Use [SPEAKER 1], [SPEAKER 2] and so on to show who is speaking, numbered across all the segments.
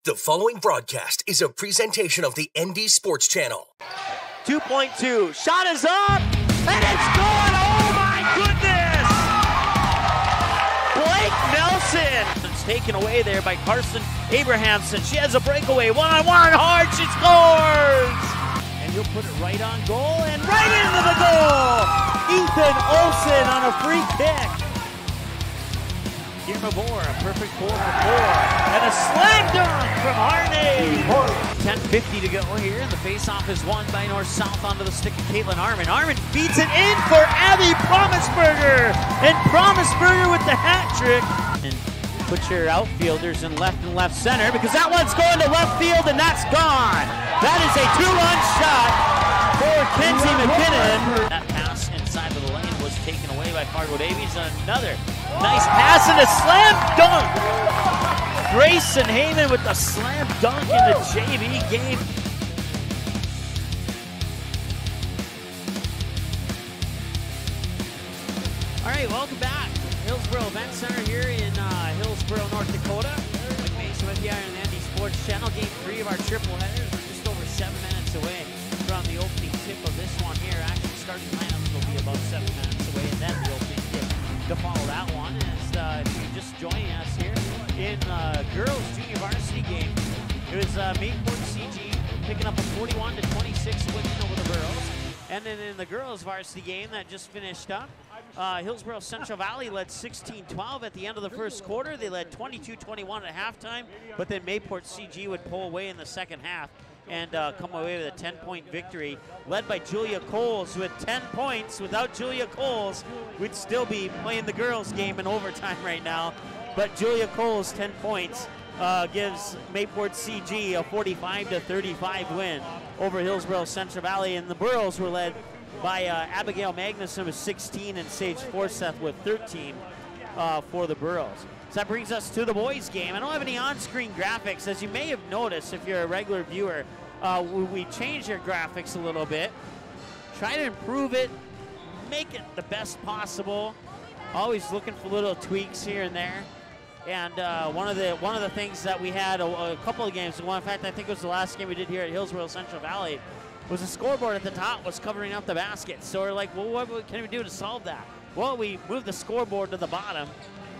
[SPEAKER 1] The following broadcast is a presentation of the ND Sports Channel.
[SPEAKER 2] 2.2, shot is up, and it's good! Oh my goodness! Blake Nelson! It's taken away there by Carson Abrahamson. She has a breakaway, one-on-one, hard, she scores! And he'll put it right on goal, and right into the goal! Ethan Olsen on a free kick. Mavor, a perfect 4 for 4, and a slam dunk from Harney. 10:50 to go here, and the faceoff is won by north-south onto the stick of Caitlin Armin. Armin feeds it in for Abby Promisberger, and Promisberger with the hat trick. And put your outfielders in left center, because that one's going to left field, and that's gone. That is a 2-run shot for Kenzie McKinnon. That pass inside of the lane was taken away by Fargo Davies, and another nice pass and a slam dunk. Grayson Heyman with the slam dunk in the JV game. All right, welcome back. Hillsboro Event Center here in Hillsboro, North Dakota. Mike Mason with you on the ND Sports Channel. Game 3 of our triple headers. We're just over 7 minutes away from the opening tip of this one here. Actually, starting lineups will be about 7 minutes away, and then the opening tip to follow that one. As if you're just joining us here in girls junior varsity game, it was MayPort-CG picking up a 41-26 win over the Burros. And then in the girls varsity game that just finished up, Hillsboro Central Valley led 16-12 at the end of the first quarter. They led 22-21 at halftime, but then MayPort-CG would pull away in the second half and come away with a 10-point victory, led by Julia Coles with 10 points. Without Julia Coles, we'd still be playing the girls' game in overtime right now. But Julia Coles, 10 points, gives MayPort-CG a 45-35 win over Hillsboro Central Valley. And the Burros were led by Abigail Magnuson with 16 and Sage Forseth with 13 for the Burros. So that brings us to the boys' game. I don't have any on-screen graphics. As you may have noticed, if you're a regular viewer, we changed our graphics a little bit. Try to improve it, make it the best possible. Always looking for little tweaks here and there. And one of the things that we had a couple of games, in fact, I think it was the last game we did here at Hillsboro Central Valley, was the scoreboard at the top was covering up the basket. So we're like, well, what can we do to solve that? Well, we moved the scoreboard to the bottom,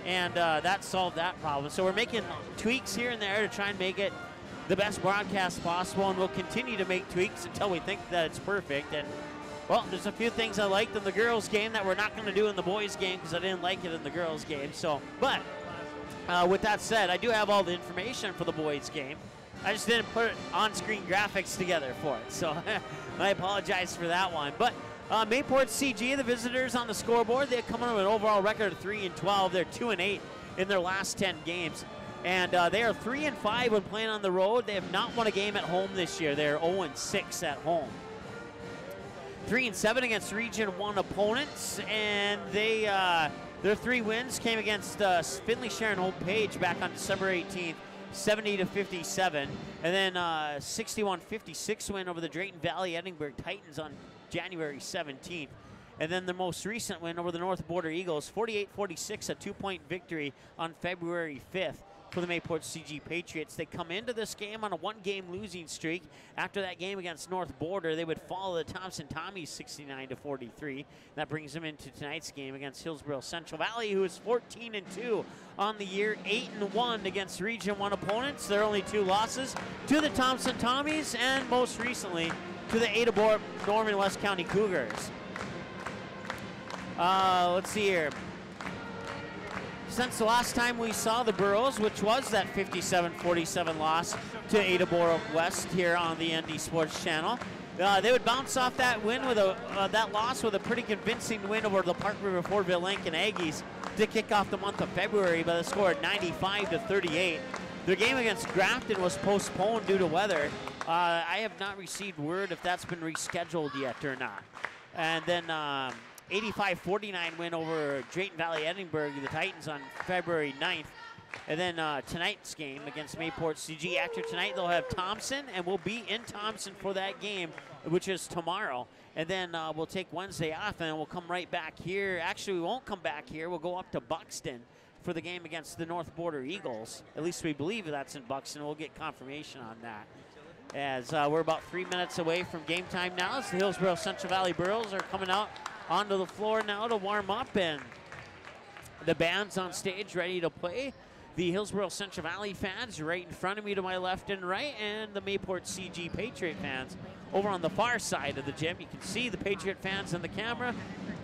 [SPEAKER 2] and that solved that problem. So we're making tweaks here and there to try and make it the best broadcast possible, and we'll continue to make tweaks until we think that it's perfect. And, well, there's a few things I liked in the girls' game that we're not going to do in the boys' game because I didn't like it in the girls' game. So, but with that said, I do have all the information for the boys' game. I just didn't put on-screen graphics together for it, so I apologize for that one. But MayPort-CG, the visitors on the scoreboard, they come in with an overall record of 3-12. They're 2-8 in their last 10 games, and they are 3-5 when playing on the road. They have not won a game at home this year. They're 0-6 at home. 3-7 against Region 1 opponents, and their 3 wins came against Findlay Sharon Hope Page back on December 18th. 70-57, and then 61-56 win over the Drayton Valley Edinburgh Titans on January 17th. And then the most recent win over the North Border Eagles, 48-46, a 2-point victory on February 5th for the MayPort-CG Patriots. They come into this game on a 1-game losing streak. After that game against North Border, they would follow the Thompson Tommies 69-43. That brings them into tonight's game against Hillsboro Central Valley, who is 14-2 on the year, 8-1 against Region 1 opponents. Their only 2 losses to the Thompson Tommies, and most recently to the Ada Norman West County Cougars. Let's see here. Since the last time we saw the Burros, which was that 57-47 loss to Ada West here on the ND Sports Channel, they would bounce off that win with that loss with a pretty convincing win over the Park River Fordville Lincoln Aggies to kick off the month of February by the score of 95-38. Their game against Grafton was postponed due to weather. I have not received word if that's been rescheduled yet or not. And then 85-49 win over Drayton Valley Edinburgh, the Titans, on February 9th. And then tonight's game against MayPort-CG. After tonight, they'll have Thompson, and we'll be in Thompson for that game, which is tomorrow. And then we'll take Wednesday off, and we'll come right back here. Actually, we won't come back here. We'll go up to Buxton for the game against the North Border Eagles. At least we believe that's in Buxton. We'll get confirmation on that. As we're about 3 minutes away from game time now, as the Hillsboro Central Valley Burros are coming out onto the floor now to warm up, and the band's on stage ready to play. The Hillsboro Central Valley fans right in front of me to my left and right, and the MayPort-CG Patriot fans over on the far side of the gym. You can see the Patriot fans in the camera.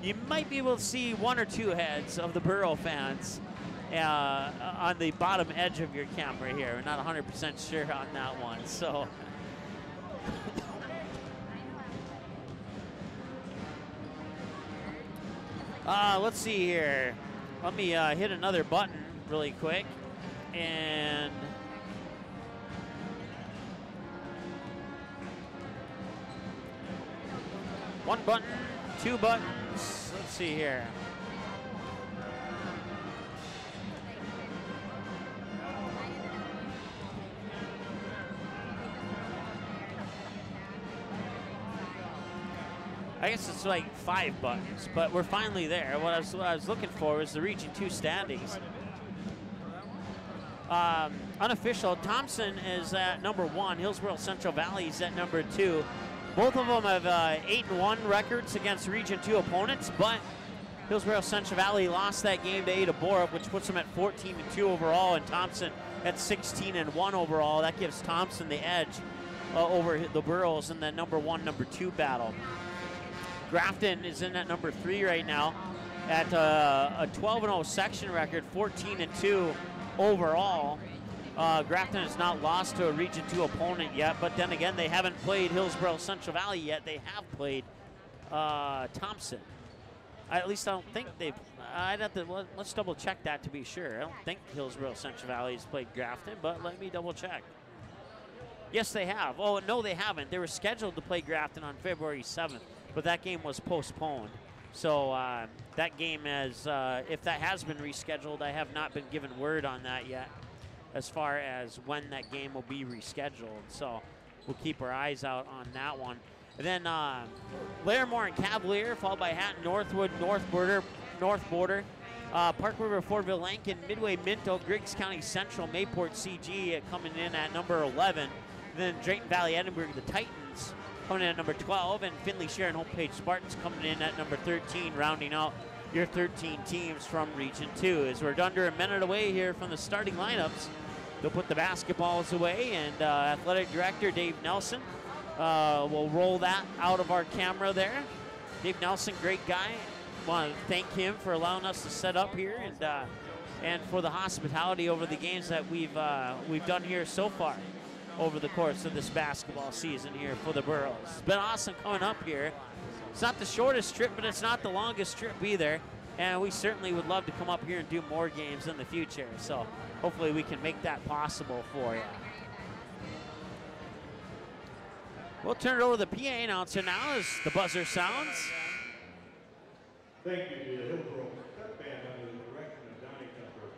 [SPEAKER 2] You might be able to see one or two heads of the Burro fans on the bottom edge of your camera here. We're not 100% sure on that one. So let's see here. Let me hit another button really quick. And one button, two buttons. Let's see here. I guess it's like 5 buttons, but we're finally there. What I was looking for was the Region 2 standings. Unofficial, Thompson is at number 1. Hillsboro Central Valley is at number 2. Both of them have 8-1 records against Region 2 opponents, but Hillsboro Central Valley lost that game to Ada Borup, which puts them at 14-2 overall, and Thompson at 16-1 overall. That gives Thompson the edge over the Burros in the number 1, number 2 battle. Grafton is in at number 3 right now at a 12-0 section record, 14-2 overall. Grafton has not lost to a Region 2 opponent yet, but then again, they haven't played Hillsboro Central Valley yet. They have played Thompson. At least I don't think they've. I'd have to, let's double check that to be sure. I don't think Hillsboro Central Valley has played Grafton, but let me double check. Yes, they have. Oh, no, they haven't. They were scheduled to play Grafton on February 7th, but that game was postponed. So that game is, if that has been rescheduled, I have not been given word on that yet as far as when that game will be rescheduled. So we'll keep our eyes out on that one. And then Larimore and Cavalier, followed by Hatton, Northwood, North Border, Park River, Fortville, Lankin, Midway, Minto, Griggs County Central, MayPort-CG coming in at number 11. And then Drayton Valley, Edinburgh, the Titans coming in at number 12, and Findlay, Sharon, Home Page Spartans coming in at number 13, rounding out your 13 teams from Region 2. As we're under a minute away here from the starting lineups, they'll put the basketballs away, and Athletic Director Dave Nelson will roll that out of our camera there. Dave Nelson, great guy. Want to thank him for allowing us to set up here, and for the hospitality over the games that we've done here so far over the course of this basketball season here for the Burros. It's been awesome coming up here. It's not the shortest trip, but it's not the longest trip either. And we certainly would love to come up here and do more games in the future. So hopefully we can make that possible for you. We'll turn it over to the PA announcer now as the buzzer sounds.
[SPEAKER 3] Thank you to the Hillsboro Step Band under the direction of Donnie Kemper.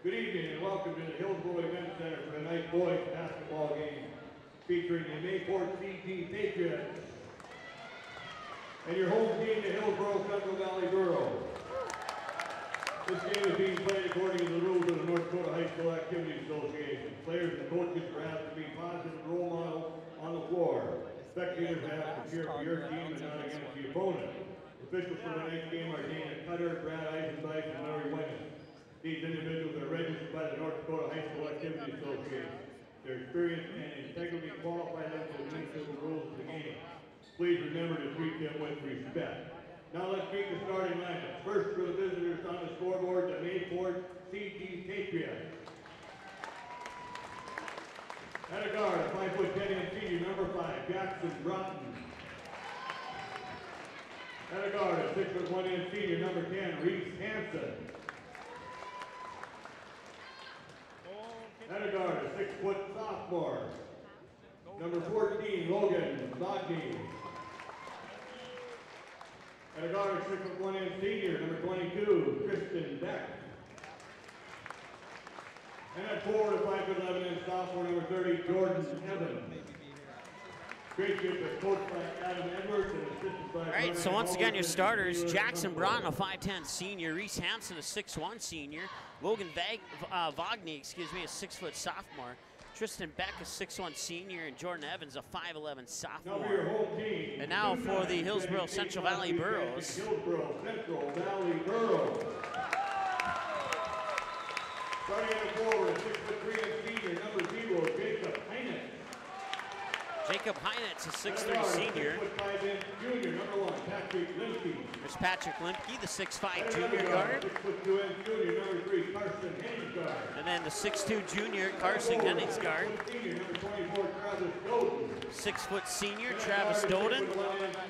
[SPEAKER 3] Good evening and welcome to the Hillsboro Event Center for tonight's boys basketball game featuring the MayPort-CG Patriots and your home team, the Hillsboro Central Valley Burros. This game is being played according to the rules of the North Dakota High School Activities Association. Players and coaches are asked to be positive role models on the floor. Spectators are asked to cheer for your team and not against the opponent. Officials for tonight's game are Dana Cutter, Brad Eisenbeis, and Larry Wennon. These individuals are registered by the North Dakota High School Activities Association. Their experience and integrity qualify them to administer the rules of the game. Please remember to treat them with respect. Now let's meet the starting lineup. First for the visitors on the scoreboard, the MayPort-CG Patriots. At a guard, a 5'10" senior, number 5, Jackson Broughton. At a guard, a 6'1" senior, number 10, Reese Hansen. At a guard, a 6-foot sophomore, number 14, Logan Bodney. At a guard, a 6'1" senior, number 22, Kristen Beck. And at forward, a 5'11" sophomore, number 30, Jordan Evans. Great game was coached by Adam Edwards and assisted by
[SPEAKER 2] All right, so once again, your starters: Jackson Broughton, a 5'10" senior; Reese Hampson, a 6'1" senior; Logan Vagney, a 6-foot sophomore; Tristan Beck, a 6'1" senior; and Jordan Evans, a 5'11" sophomore. And now for the Hillsboro Central Valley Burros.
[SPEAKER 3] Hillsboro Central Valley Burros. Starting at the forward, 6'3" senior, number 0, Jacob Heinitz.
[SPEAKER 2] Jacob Heinitz, a 6'3" senior.
[SPEAKER 3] 6'5" junior, number 1, Patrick Limpke.
[SPEAKER 2] There's Patrick Limpke, the 6'5" junior guard.
[SPEAKER 3] 6'2" junior, number 3, Carson Henningsgaard.
[SPEAKER 2] And then the 6'2" junior, Carson Henningsgaard.
[SPEAKER 3] Senior, number 24, Travis Doden.
[SPEAKER 2] 6' senior, Travis Doden.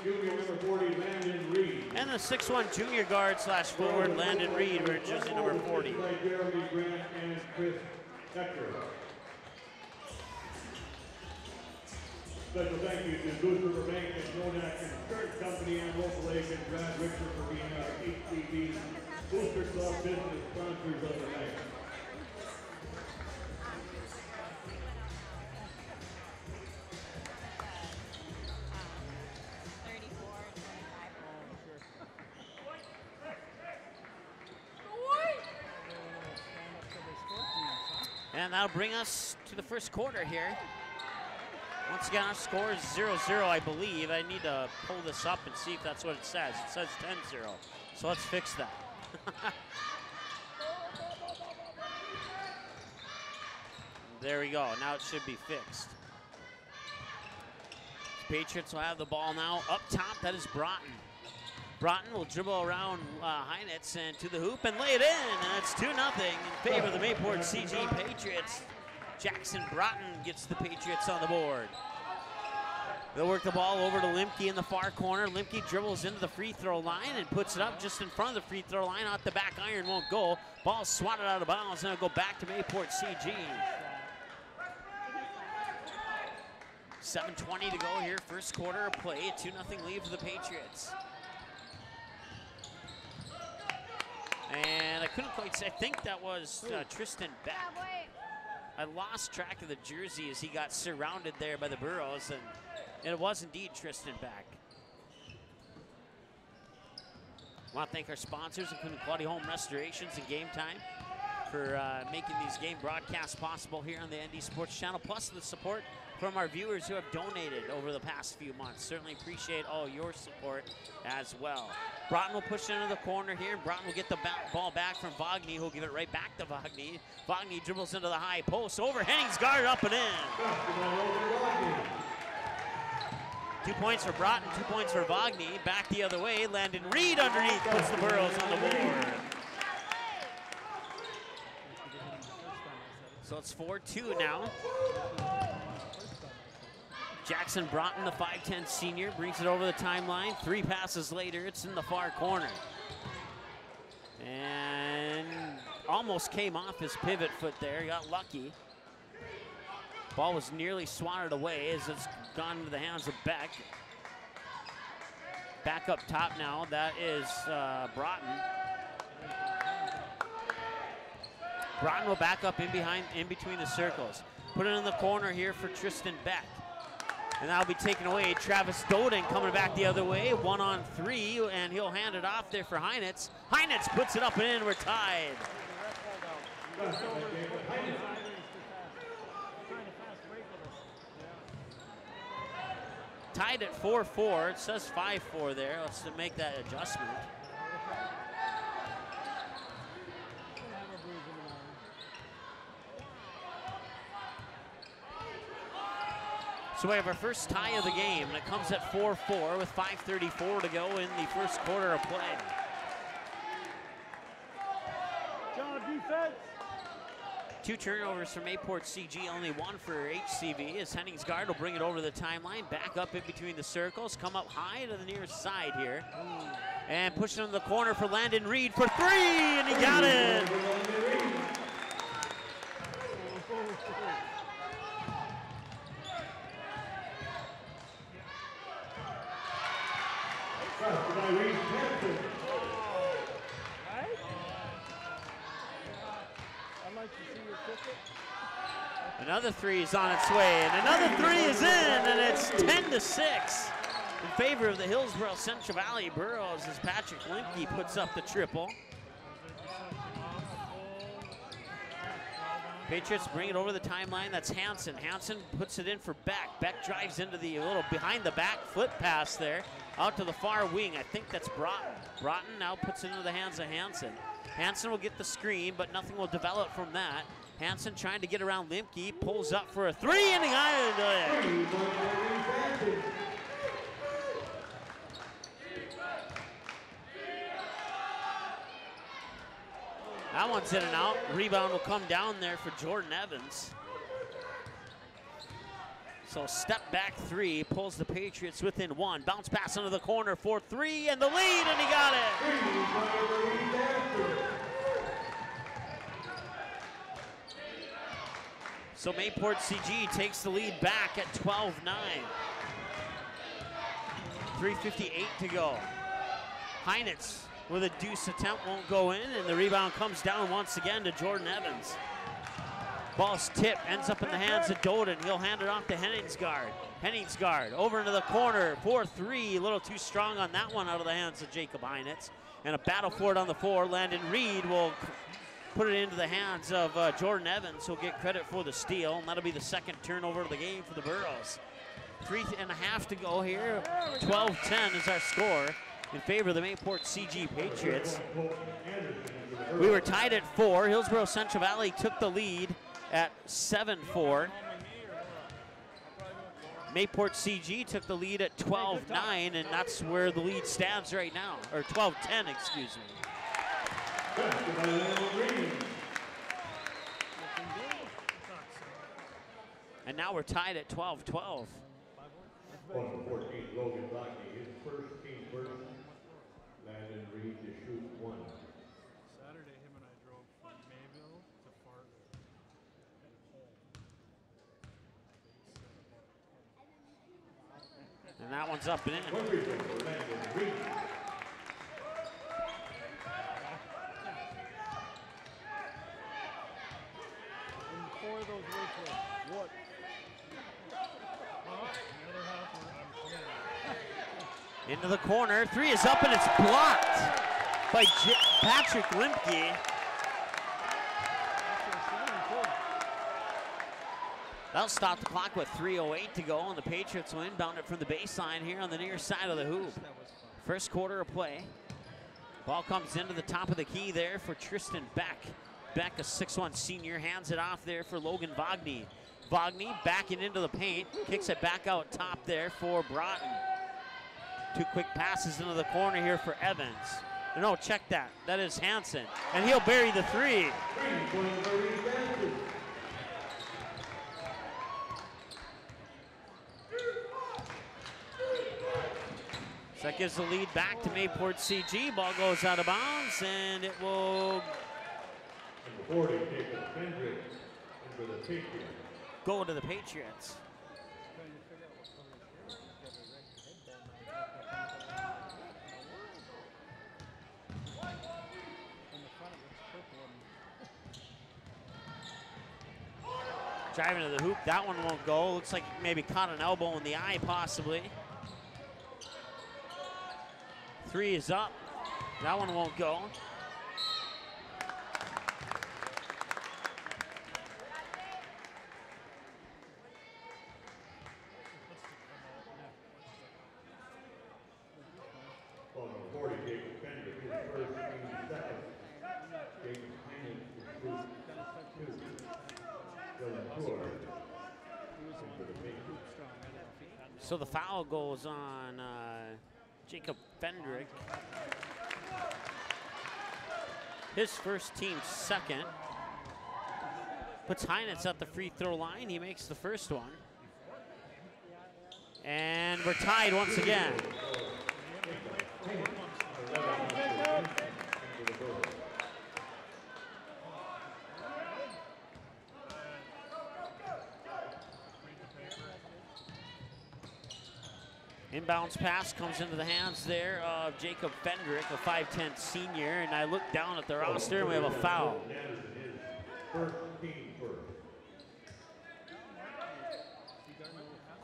[SPEAKER 3] Junior, number 40, Landon Reed.
[SPEAKER 2] And the 6'1" junior guard / forward, Landon Reed, wearing jersey number 40.
[SPEAKER 3] By Jeremy Grant and Chris Decker. Special thank you to Goose River Bank and Nonak Insurance Company and local agent Brad Richter for being our HCB Booster Club business sponsors of the night.
[SPEAKER 2] And that'll bring us to the first quarter here. Once again, our score is 0-0, I believe. I need to pull this up and see if that's what it says. It says 10-0, so let's fix that. There we go, now it should be fixed. Patriots will have the ball now. Up top, that is Broughton. Broughton will dribble around Heinitz and to the hoop and lay it in, and it's 2-0 in favor of the MayPort-CG Patriots. Jackson Broughton gets the Patriots on the board. They'll work the ball over to Limpke in the far corner. Limpke dribbles into the free throw line and puts it up just in front of the free throw line. Out the back iron, won't go. Ball swatted out of bounds, and it'll go back to MayPort-CG. 7:20 to go here, first quarter of play. 2-0 lead for the Patriots. And I couldn't quite say, I think that was Tristan Beck. I lost track of the jersey as he got surrounded there by the Burros, and it was indeed Tristan Beck. I want to thank our sponsors, including Quality Home Restorations and Game Time, for making these game broadcasts possible here on the ND Sports Channel, plus the support from our viewers who have donated over the past few months. Certainly appreciate all your support as well. Broughton will push into the corner here. Broughton will get the ball back from Vagney, who'll give it right back to Vagney. Vagney dribbles into the high post, over Henningsgaard, up and in. 2 points for Broughton, 2 points for Vagney. Back the other way, Landon Reed underneath puts the Burros on the board. So it's 4-2 now. Jackson Broughton, the 5'10" senior, brings it over the timeline. 3 passes later, it's in the far corner. And almost came off his pivot foot there, got lucky. Ball was nearly swatted away as it's gone into the hands of Beck. Back up top now, that is Broughton. Broughton will back up in between the circles. Put it in the corner here for Tristan Beck. And that'll be taken away. Travis Doden coming back the other way. 1-on-3, and he'll hand it off there for Heinitz. Heinitz puts it up and in, we're tied. Tied at 4-4, it says 5-4 there. Let's make that adjustment. So we have our first tie of the game, and it comes at 4-4 with 5:34 to go in the first quarter of play.
[SPEAKER 4] John, defense.
[SPEAKER 2] 2 turnovers for MayPort-CG, only 1 for HCV, as Henningsgaard will bring it over the timeline, back up in between the circles, come up high to the nearest side here, and push it in the corner for Landon Reed for 3, and he got it!
[SPEAKER 4] I'd
[SPEAKER 2] Another 3 is on its way, and another 3 is in, and it's 10-6. In favor of the Hillsboro Central Valley Burros as Patrick Limke puts up the triple. Patriots bring it over the timeline. That's Hansen. Hansen puts it in for Beck. Beck drives into the little behind the back foot pass there out to the far wing. I think that's Broughton. Broughton now puts it into the hands of Hansen. Hansen will get the screen, but nothing will develop from that. Hansen trying to get around Limke, pulls up for a three, and he got it. That one's in and out. Rebound will come down there for Jordan Evans. So step back three, pulls the Patriots within one. Bounce pass into the corner for three, and the lead, and he got it. So MayPort-CG takes the lead back at 12-9. 3:58 to go. Heinitz with a deuce attempt won't go in, and the rebound comes down once again to Jordan Evans. Ball's tipped, ends up in the hands of Doden. He'll hand it off to Henningsgaard. Henningsgaard over into the corner, 4-3, a little too strong on that one out of the hands of Jacob Heinitz. And a battle for it on the floor. Landon Reed will put it into the hands of Jordan Evans, who'll get credit for the steal, and that'll be the second turnover of the game for the Burros. 3.5 to go here. 12-10 is our score in favor of the MayPort-CG Patriots. We were tied at 4. Hillsboro Central Valley took the lead at 7-4. MayPort-CG took the lead at 12-9, and that's where the lead stands right now, or 12-10, excuse me. And now we're tied at 12-12.
[SPEAKER 3] On the 14th, Logan Lockney, his first team first. Landon Reed to shoot one.
[SPEAKER 4] Saturday, him and I drove from Mayville to Fargo and home.
[SPEAKER 2] And that one's up and in.
[SPEAKER 3] One reason for Landon Reed.
[SPEAKER 4] And 4 of those races, what? The other half were
[SPEAKER 2] Into the corner, three is up and it's blocked by Patrick Limke. That'll stop the clock with 3:08 to go, and the Patriots will inbound it from the baseline here on the near side of the hoop. First quarter of play. Ball comes into the top of the key there for Tristan Beck. Beck, a 6'1" senior, hands it off there for Logan Vagney. Vagney backing into the paint, kicks it back out top there for Broughton. 2 quick passes into the corner here for Evans. No, check that. That is Hansen, and he'll bury the three. So that gives the lead back to MayPort-CG. Ball goes out of bounds, and it will go to the Patriots. Driving to the hoop, that one won't go. Looks like maybe caught an elbow in the eye, possibly. Three is up. That one won't go. So the foul goes on Jacob Fendrick. His first, team's second. Puts Heinitz at the free throw line. He makes the first one. And we're tied once again. Inbounds pass comes into the hands there of Jacob Fendrick, a 5'10" senior, and I look down at the roster and we have a foul.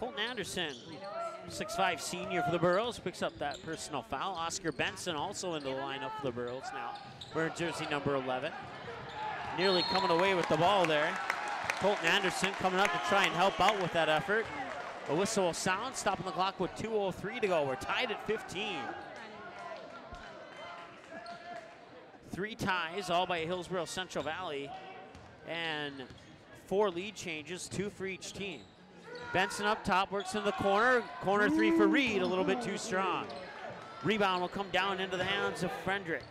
[SPEAKER 2] Colton Anderson 6'5" senior for the Burros, picks up that personal foul. Oscar Benson also into the lineup for the Burros now, wearing jersey number 11. Nearly coming away with the ball there. Colton Anderson coming up to try and help out with that effort. A whistle will sound, stopping the clock with 2:03 to go. We're tied at 15. 3 ties, all by Hillsboro Central Valley, and 4 lead changes, 2 for each team. Benson up top, works in the corner. Corner 3 for Reed, a little bit too strong. Rebound will come down into the hands of Fendrick.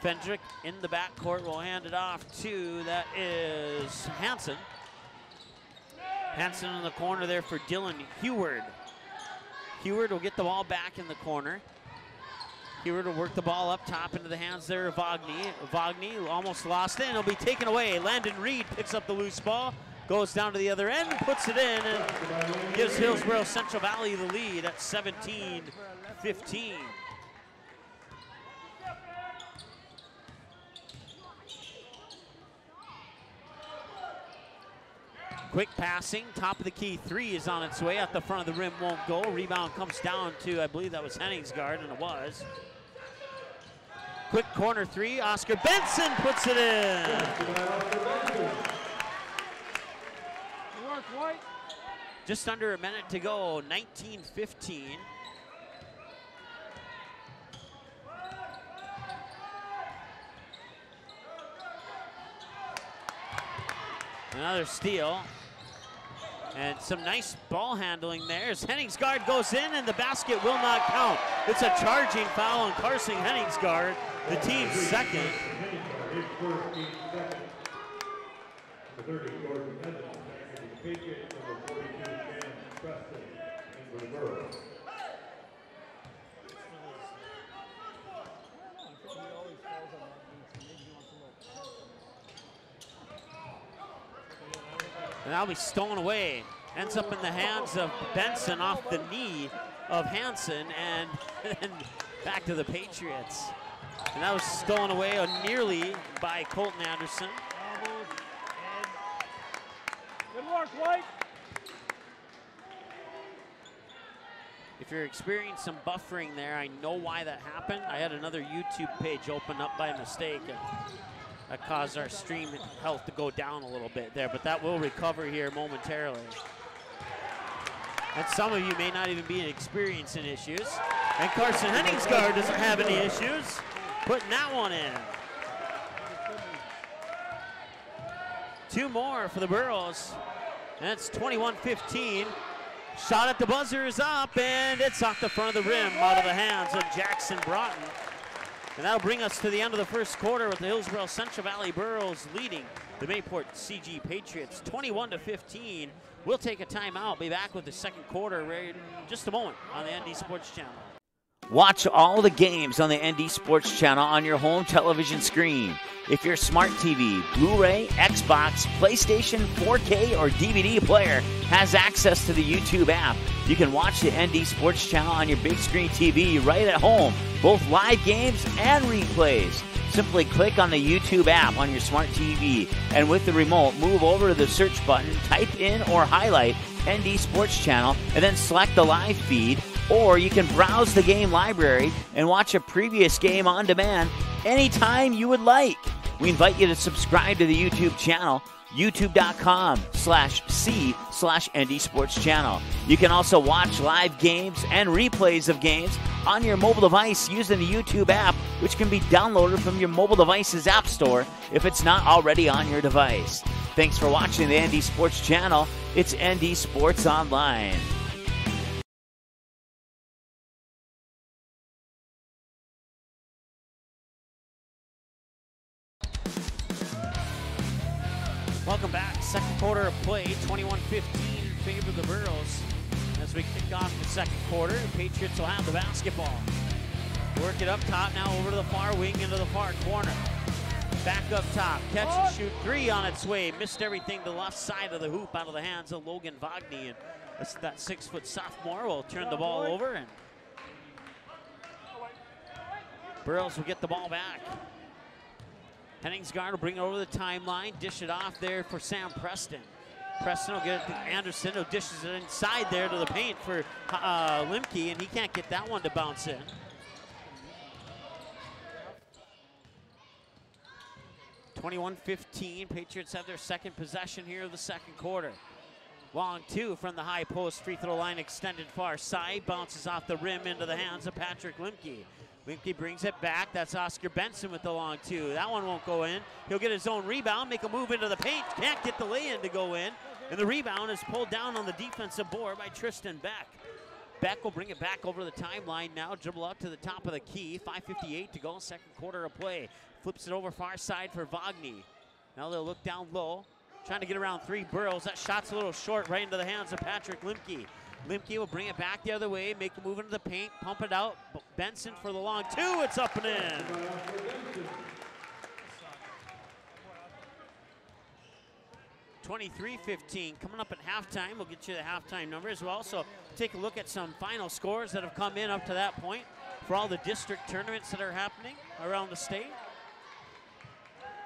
[SPEAKER 2] Fendrick in the backcourt will hand it off to, that is Hansen. Hansen in the corner there for Dylan Heward. Heward will get the ball back in the corner. Heward will work the ball up top into the hands there of Vagny. Vagny almost lost it, and it'll be taken away. Landon Reed picks up the loose ball, goes down to the other end, puts it in, and gives Hillsboro Central Valley the lead at 17-15. Quick passing, top of the key 3 is on its way. At the front of the rim, won't go. Rebound comes down to, I believe that was Henningsgaard, and it was. Quick corner 3, Oscar Benson puts it in. Just under a minute to go, 19-15. Another steal. And some nice ball handling there as Henningsgaard goes in, and the basket will not count. It's a charging foul on Carson Henningsgaard, the team's second. And that'll be stolen away. Ends up in the hands of Benson off the knee of Hansen, and then back to the Patriots. And that was stolen away nearly by Colton Anderson.
[SPEAKER 4] Good work, White.
[SPEAKER 2] If you're experiencing some buffering there, I know why that happened. I had another YouTube page open up by mistake, and that caused our stream health to go down a little bit there, but that will recover here momentarily. And some of you may not even be experiencing issues. And Carson Henningsgaard doesn't have any issues, putting that one in. 2 more for the Burros, and it's 21-15. Shot at the buzzer is up, and it's off the front of the rim, out of the hands of Jackson Broughton. And that'll bring us to the end of the first quarter with the Hillsboro Central Valley Burros leading the MayPort-CG Patriots 21-15. We'll take a timeout, be back with the second quarter in just a moment on the ND Sports Channel.
[SPEAKER 5] Watch all the games on the ND Sports Channel on your home television screen. If your smart TV, Blu-ray, Xbox, PlayStation, 4K, or DVD player has access to the YouTube app, you can watch the ND Sports Channel on your big screen TV right at home, both live games and replays. Simply click on the YouTube app on your smart TV, and with the remote, move over to the search button, type in or highlight ND Sports Channel, and then select the live feed. Or you can browse the game library and watch a previous game on demand anytime you would like. We invite you to subscribe to the YouTube channel, youtube.com/c/ND Sports Channel. You can also watch live games and replays of games on your mobile device using the YouTube app, which can be downloaded from your mobile device's app store if it's not already on your device. Thanks for watching the ND Sports Channel. It's ND Sports Online.
[SPEAKER 2] Welcome back. Second quarter of play, 21-15 in favor of the Burros. As we kick off the second quarter, the Patriots will have the basketball. Work it up top now over to the far wing into the far corner. Back up top, catch and shoot 3 on its way. Missed everything to the left side of the hoop out of the hands of Logan Vagny. And that 6-foot sophomore will turn the ball over, and Burros will get the ball back. Henningsgaard will bring it over the timeline, dish it off there for Sam Preston. Preston will get it to Anderson, who dishes it inside there to the paint for Limke, and he can't get that one to bounce in. (21-15). Patriots have their second possession here of the second quarter. Long two from the high post, free throw line extended far side, bounces off the rim into the hands of Patrick Limke. Limke brings it back. That's Oscar Benson with the long two. That one won't go in. He'll get his own rebound, make a move into the paint. Can't get the lay-in to go in. And the rebound is pulled down on the defensive board by Tristan Beck. Beck will bring it back over the timeline now. Dribble out to the top of the key. 5:58 to go, second quarter of play. Flips it over far side for Wagner. Now they'll look down low. Trying to get around three. Burros. That shot's a little short, right into the hands of Patrick Limke. Limke will bring it back the other way, make a move into the paint, pump it out. Benson for the long two. It's up and in. 23-15. Coming up at halftime. We'll get you the halftime numbers. We'll also take a look at some final scores that have come in up to that point for all the district tournaments that are happening around the state.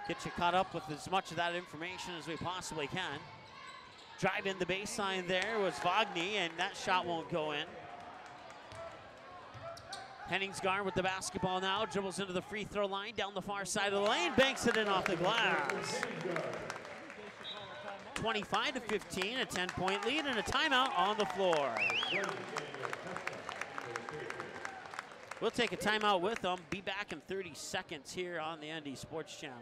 [SPEAKER 2] Get you caught up with as much of that information as we possibly can. Driving the baseline there was Wagner, and that shot won't go in. Henningsgaard with the basketball now, dribbles into the free throw line, down the far side of the lane, banks it in off the glass. 25-15, a 10-point lead, and a timeout on the floor. We'll take a timeout with them. Be back in 30 seconds here on the ND Sports Channel.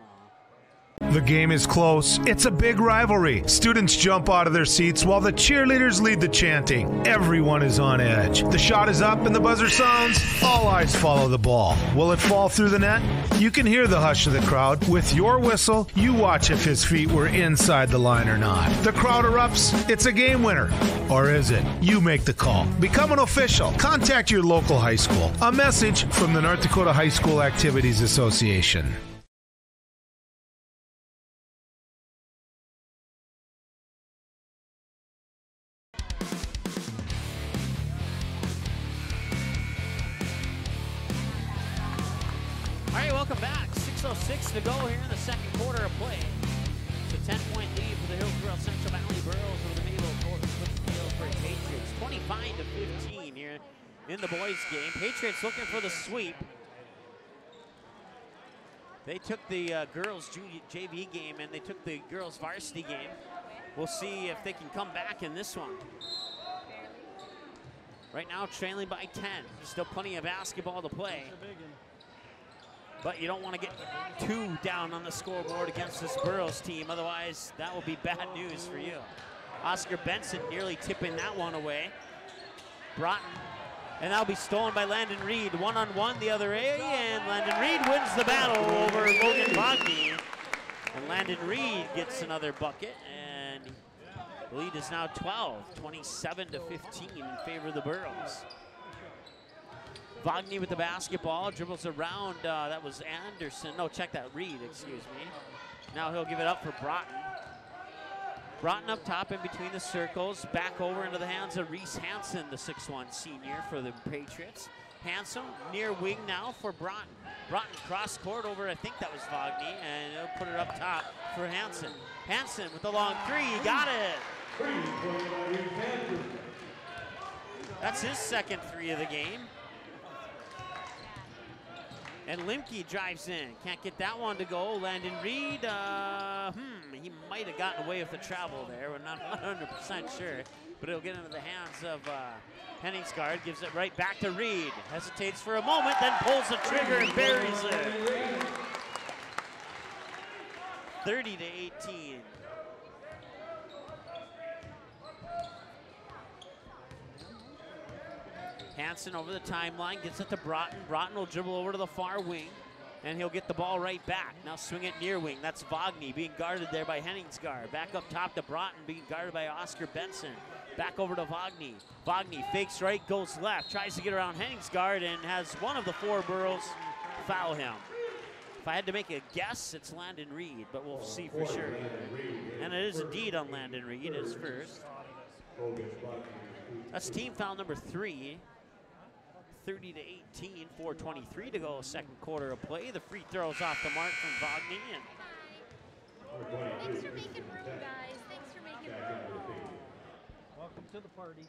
[SPEAKER 6] The game is close. It's a big rivalry. Students jump out of their seats while the cheerleaders lead the chanting. Everyone is on edge. The shot is up and the buzzer sounds. All eyes follow the ball. Will it fall through the net? You can hear the hush of the crowd. With your whistle, you watch if his feet were inside the line or not. The crowd erupts. It's a game winner. Or is it? You make the call. Become an official. Contact your local high school. A message from the North Dakota High School Activities Association.
[SPEAKER 2] Welcome back. 6:06 to go here in the second quarter of play. It's a 10-point lead for the Hillsboro Central Valley Burros over the Hillsboro Patriots. 25-15 here in the boys' game. Patriots looking for the sweep. They took the girls' JV game and they took the girls' varsity game. We'll see if they can come back in this one. Right now, trailing by 10. Still plenty of basketball to play. But you don't want to get too down on the scoreboard against this Burros team. Otherwise, that will be bad news for you. Oscar Benson nearly tipping that one away. Broughton. And that'll be stolen by Landon Reed. One-on-one the other way, and Landon Reed wins the battle over Logan Wagner. And Landon Reed gets another bucket, and the lead is now 12, 27-15 in favor of the Burros. Wagner with the basketball, dribbles around, that was Anderson. No, check that, Reed, excuse me. Now he'll give it up for Broughton. Broughton up top in between the circles, back over into the hands of Reese Hansen, the 6'1 senior for the Patriots. Hansen near wing now for Broughton. Broughton cross court over, I think that was Wagner, and he'll put it up top for Hansen. Hansen with the long three, he got it. That's his second three of the game. And Limke drives in. Can't get that one to go. Landon Reed, he might have gotten away with the travel there. We're not 100% sure. But it'll get into the hands of Henningsgaard. Gives it right back to Reed. Hesitates for a moment, then pulls the trigger and buries it. 30-18. Hansen over the timeline, gets it to Broughton. Broughton will dribble over to the far wing, and he'll get the ball right back. Now swing it near wing. That's Wagner being guarded there by Henningsgaard. Back up top to Broughton, being guarded by Oscar Benson. Back over to Wagner. Wagner fakes right, goes left, tries to get around Henningsgaard, and has one of the four Burros foul him. If I had to make a guess, it's Landon Reed, but we'll see for sure. And it is indeed on Landon Reed, his first. That's team foul number 3. 30-18, 4:23 to go, second quarter of play. The free throws off the mark from Wagner.
[SPEAKER 7] Thanks for making room, guys. Thanks for making
[SPEAKER 3] back into the stadium.
[SPEAKER 4] Welcome to the party.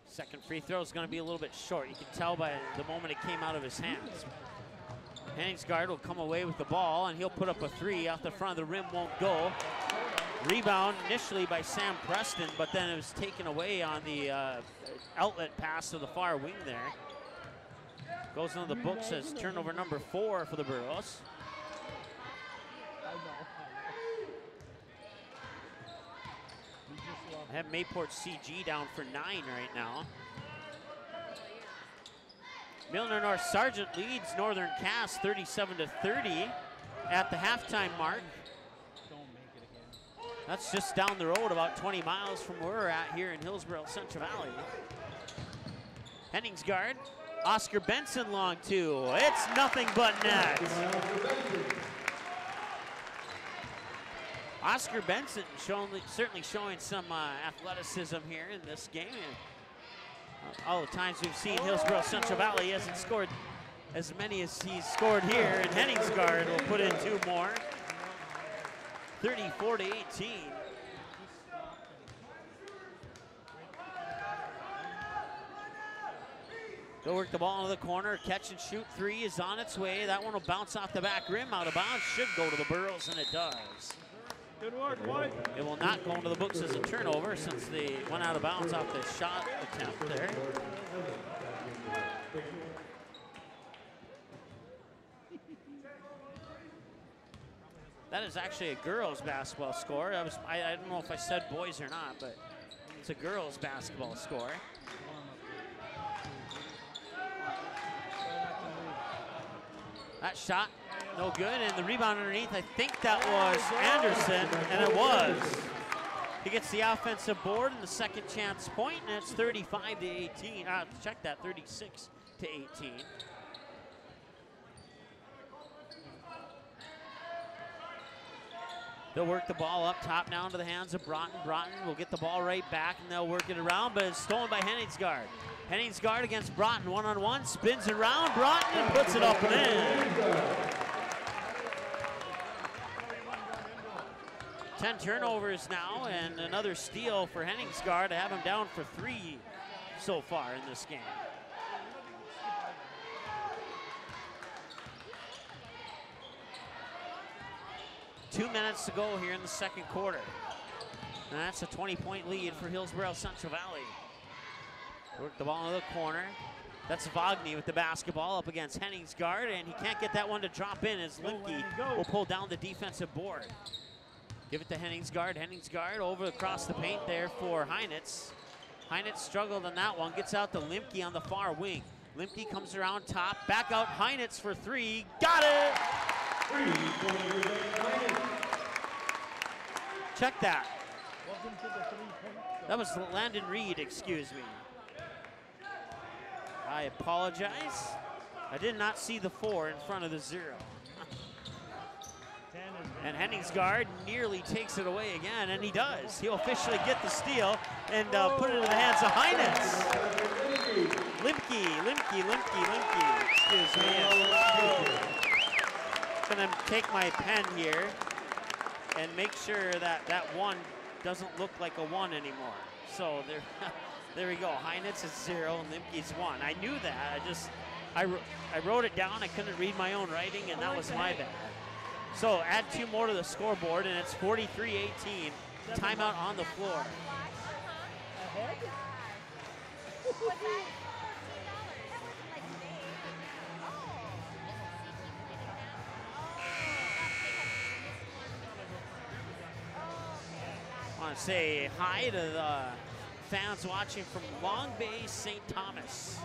[SPEAKER 2] Second free throw is going to be a little bit short. You can tell by the moment it came out of his hands. Henningsgaard will come away with the ball, and he'll put up a three off the front of the rim, won't go. Rebound initially by Sam Preston, but then it was taken away on the outlet pass to the far wing there. Goes into the books as turnover number 4 for the Burros. I have MayPort-CG down for 9 right now. Milner North Sargent leads Northern Cass 37-30 at the halftime mark. That's just down the road, about 20 miles from where we're at here in Hillsboro, Central Valley. Henningsgaard, Oscar Benson long two. It's nothing but net. Oscar Benson certainly showing some athleticism here in this game. All the times we've seen Hillsboro Central Valley, he hasn't scored as many as he's scored here, and Henningsgaard will put in 2 more. 34-18. They'll work the ball into the corner. Catch and shoot three is on its way. That one will bounce off the back rim, out of bounds. Should go to the Burros, and it does.
[SPEAKER 4] Good work, boy.
[SPEAKER 2] It will not go into the books as a turnover since they went out of bounds off the shot attempt there. That is actually a girls' basketball score. I don't know if I said boys or not, but it's a girls' basketball score. That shot, no good, and the rebound underneath, I think that was Anderson, and it was. He gets the offensive board and the second chance point, and it's 35-18. Check that, 36-18. They'll work the ball up top now into the hands of Broughton. Broughton will get the ball right back, and they'll work it around, but it's stolen by Henningsgaard. Henningsgaard against Broughton, one-on-one, spins it around, Broughton, and puts it up and in. 10 turnovers now, and another steal for Henningsgaard to have him down for 3 so far in this game. Two minutes to go here in the second quarter. And that's a 20-point lead for Hillsboro Central Valley. Work the ball in the corner. That's Wagner with the basketball up against Henningsgaard, and he can't get that one to drop in as Limke will pull down the defensive board. Give it to Henningsgaard. Henningsgaard over across the paint there for Heinitz. Heinitz struggled on that one, gets out to Limke on the far wing. Limke comes around top, back out Heinitz for 3, got it! Check that. That was Landon Reed, excuse me. I apologize. I did not see the 4 in front of the 0. And Henningsgaard nearly takes it away again, and he does. He'll officially get the steal and put it in the hands of Heinitz. Limke, excuse me. I'm gonna take my pen here and make sure that that 1 doesn't look like a 1 anymore. So there we go. Heinitz is 0 and Limke's 1. I knew that. I wrote it down. I couldn't read my own writing, and that was my bad. So add 2 more to the scoreboard, and it's 43-18. Timeout on the floor. I want to say hi to the fans watching from Long Bay, St. Thomas.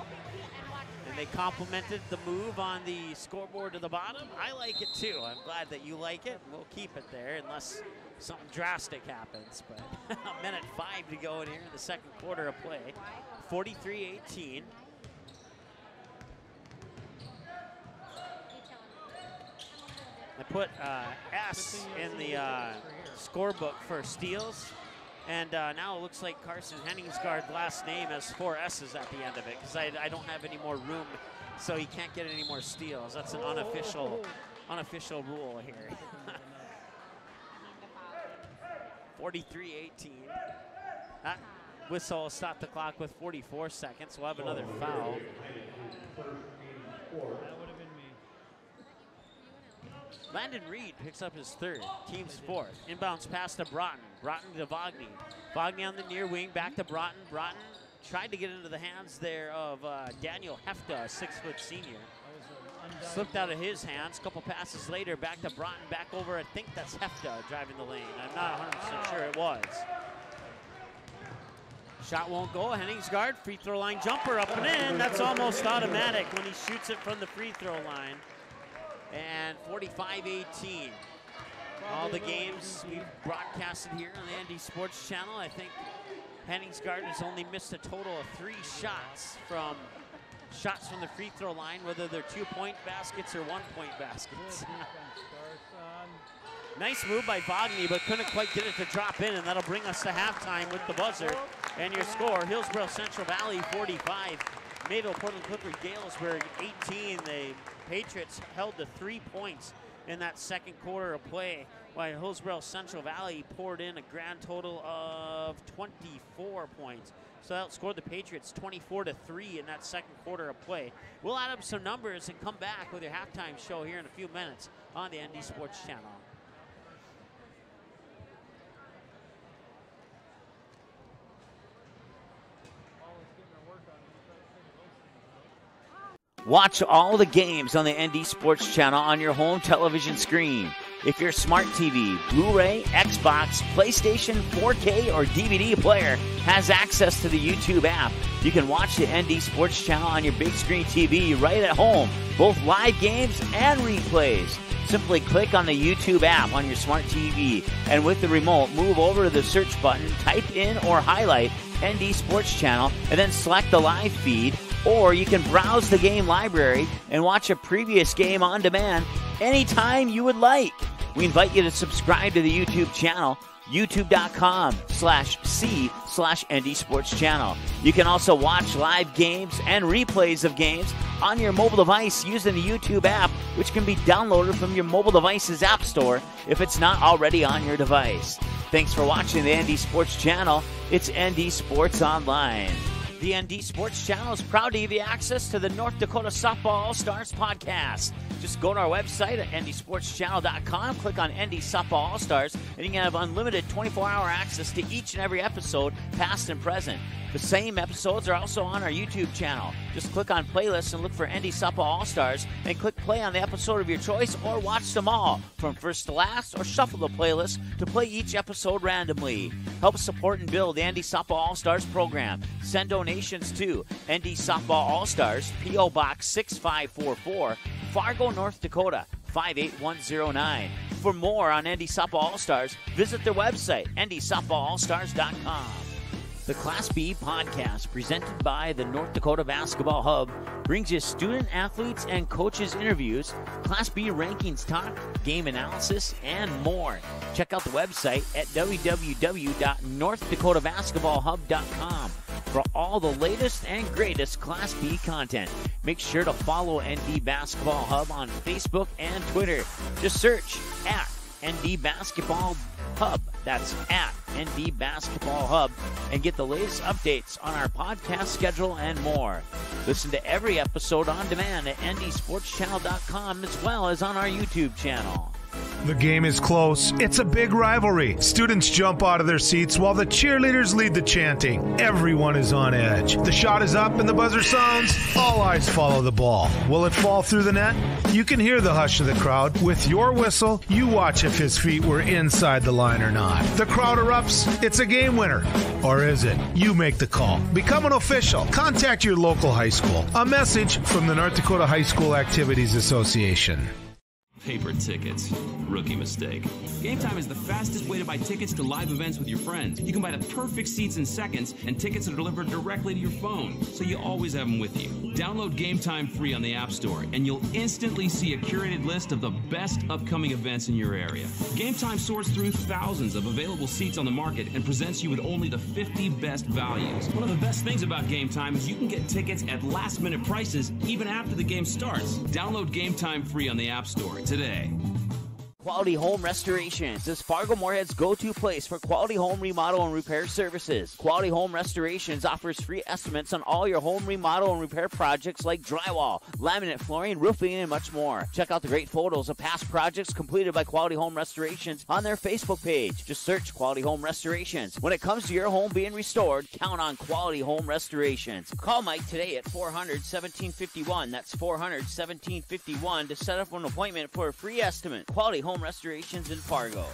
[SPEAKER 2] And they complimented the move on the scoreboard to the bottom. I like it too. I'm glad that you like it. We'll keep it there unless something drastic happens. But a minute 5 to go in here in the second quarter of play. 43-18. I put S in the scorebook for steals. And now it looks like Carson Henningsgaard's last name has 4 S's at the end of it because I don't have any more room, so he can't get any more steals. That's an unofficial rule here. 43-18. That whistle stopped the clock with 44 seconds. We'll have another foul.
[SPEAKER 4] That would have been me.
[SPEAKER 2] Landon Reed picks up his third, team's fourth. Inbounds pass to Broughton. Broughton to Vogny. Vogny on the near wing, back to Broughton. Broughton tried to get into the hands there of Daniel Hefta, a 6-foot senior. Slipped out of his hands. Couple passes later, back to Broughton, back over. I think that's Hefta driving the lane. I'm not 100% sure it was. Shot won't go. Henningsgaard, free throw line jumper up and in. That's almost automatic when he shoots it from the free throw line. And 45-18. All the games we've broadcasted here on the ND Sports Channel. I think Henningsgaard has only missed a total of 3 shots from the free throw line, whether they're 2-point baskets or 1-point baskets. Nice move by Vogny, but couldn't quite get it to drop in, and that'll bring us to halftime with the buzzer. And your score, Hillsboro Central Valley 45, Mayville Portland Clippers Galesburg 18. The Patriots held to 3 points in that second quarter of play, while Hillsboro Central Valley poured in a grand total of 24 points. So that outscored the Patriots 24-3 in that second quarter of play. We'll add up some numbers and come back with your halftime show here in a few minutes on the ND Sports Channel.
[SPEAKER 5] Watch all the games on the ND Sports Channel on your home television screen. If your smart TV, Blu-ray, Xbox, PlayStation, 4K, or DVD player has access to the YouTube app, you can watch the ND Sports Channel on your big screen TV right at home, both live games and replays. Simply click on the YouTube app on your smart TV, and with the remote, move over to the search button, type in or highlight ND Sports Channel, and then select the live feed. Or you can browse the game library and watch a previous game on demand anytime you would like. We invite you to subscribe to the YouTube channel, youtube.com/c/ND Sports Channel. You can also watch live games and replays of games on your mobile device using the YouTube app, which can be downloaded from your mobile device's app store if it's not already on your device. Thanks for watching the ND Sports Channel. It's ND Sports Online. The ND Sports Channel is proud to give you access to the North Dakota Softball All-Stars podcast. Just go to our website at ndsportschannel.com, click on ND Softball All-Stars, and you can have unlimited 24-hour access to each and every episode, past and present. The same episodes are also on our YouTube channel. Just click on playlists and look for ND Softball All-Stars, and click play on the episode of your choice, or watch them all from first to last, or shuffle the playlist to play each episode randomly. Help support and build the ND Softball All-Stars program. Send donations to ND Softball All-Stars, P.O. Box 6544, Fargo, North Dakota 58109. For more on ND Softball All-Stars, visit their website, ndsoftballallstars.com. The Class B podcast, presented by the North Dakota Basketball Hub, brings you student athletes and coaches interviews, Class B rankings talk, game analysis, and more. Check out the website at www.northdakotabasketballhub.com for all the latest and greatest Class B content. Make sure to follow ND Basketball Hub on Facebook and Twitter. Just search at ND Basketball Hub. That's at ND Basketball Hub, and get the latest updates on our podcast schedule and more. Listen to every episode on demand at ndsportschannel.com, as well as on our YouTube channel.
[SPEAKER 6] The game is close. It's a big rivalry. Students jump out of their seats while the cheerleaders lead the chanting. Everyone is on edge. The shot is up and the buzzer sounds. All eyes follow the ball. Will it fall through the net? You can hear the hush of the crowd. With your whistle, you watch if his feet were inside the line or not. The crowd erupts. It's a game winner. Or is it? You make the call. Become an official. Contact your local high school. A message from the North Dakota High School Activities Association.
[SPEAKER 7] Paper tickets. Rookie mistake. Game Time is the fastest way to buy tickets to live events with your friends. You can buy the perfect seats in seconds, and tickets are delivered directly to your phone, so you always have them with you. Download Game Time free on the App Store, and you'll instantly see a curated list of the best upcoming events in your area. Game Time sorts through thousands of available seats on the market and presents you with only the 50 best values. One of the best things about Game Time is you can get tickets at last-minute prices even after the game starts. Download Game Time free on the App Store today.
[SPEAKER 5] Quality Home Restorations is Fargo Moorhead's go-to place for quality home remodel and repair services. Quality Home Restorations offers free estimates on all your home remodel and repair projects like drywall, laminate flooring, roofing, and much more. Check out the great photos of past projects completed by Quality Home Restorations on their Facebook page. Just search Quality Home Restorations. When it comes to your home being restored, count on Quality Home Restorations. Call Mike today at 400-1751. That's 400-1751 to set up an appointment for a free estimate. Quality Home Restorations in Fargo.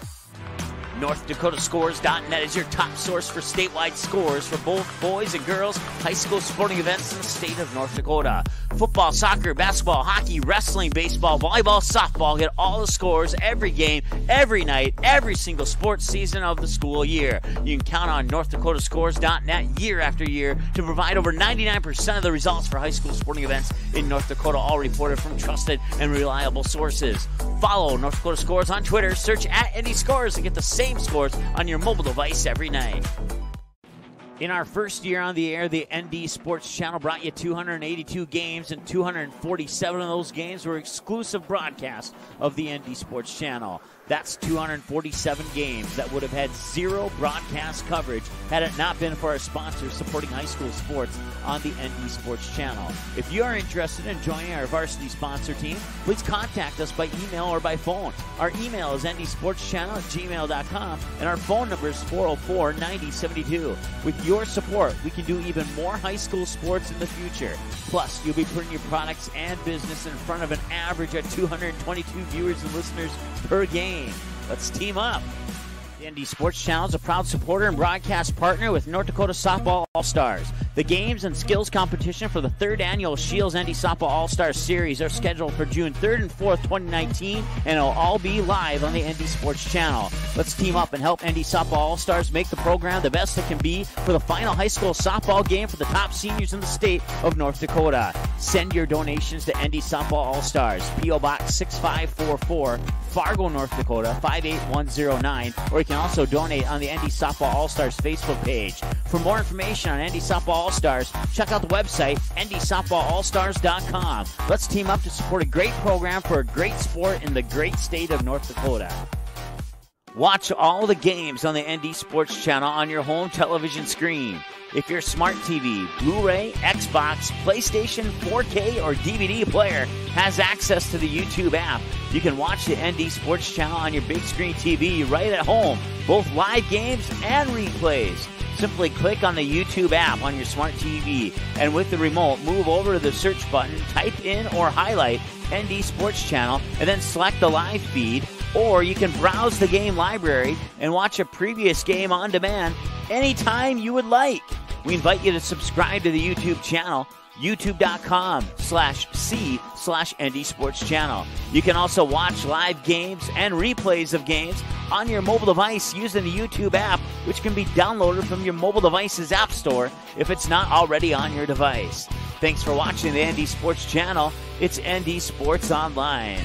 [SPEAKER 5] NorthDakotaScores.net is your top source for statewide scores for both boys and girls high school sporting events in the state of North Dakota. Football, soccer, basketball, hockey, wrestling, baseball, volleyball, softball. Get all the scores every game, every night, every single sports season of the school year. You can count on NorthDakotaScores.net year after year to provide over 99% of the results for high school sporting events in North Dakota, all reported from trusted and reliable sources. Follow North Dakota Scores on Twitter. Search @NDScores to get the same scores on your mobile device every night. In our first year on the air, the ND Sports Channel brought you 282 games, and 247 of those games were exclusive broadcasts of the ND Sports Channel. That's 247 games that would have had zero broadcast coverage had it not been for our sponsors supporting high school sports on the ND Sports Channel. If you are interested in joining our varsity sponsor team, please contact us by email or by phone. Our email is ndsportschannel@gmail.com, and our phone number is 404-9072. With your support, we can do even more high school sports in the future. Plus, you'll be putting your products and business in front of an average of 222 viewers and listeners per game. Let's team up. The ND Sports Channel is a proud supporter and broadcast partner with North Dakota Softball All-Stars. The games and skills competition for the 3rd annual Shields ND Softball All-Stars Series are scheduled for June 3rd and 4th, 2019, and it'll all be live on the ND Sports Channel. Let's team up and help ND Softball All-Stars make the program the best it can be for the final high school softball game for the top seniors in the state of North Dakota. Send your donations to ND Softball All-Stars, P.O. Box 6544, Fargo, North Dakota 58109, or you can also donate on the ND Softball All-Stars Facebook page. For more information on ND Softball All-Stars, check out the website ndsoftballallstars.com. Let's team up to support a great program for a great sport in the great state of North Dakota. Watch all the games on the ND Sports Channel on your home television screen. If your smart TV, Blu-ray, Xbox, PlayStation, 4K, or DVD player has access to the YouTube app, you can watch the ND Sports Channel on your big screen TV right at home, both live games and replays. Simply click on the YouTube app on your smart TV, and with the remote, move over to the search button, type in or highlight ND Sports Channel, and then select the live feed. Or you can browse the game library and watch a previous game on demand anytime you would like. We invite you to subscribe to the YouTube channel, youtube.com/c/ND Sports Channel. You can also watch live games and replays of games on your mobile device using the YouTube app, which can be downloaded from your mobile device's app store if it's not already on your device. Thanks for watching the ND Sports Channel. It's ND Sports Online.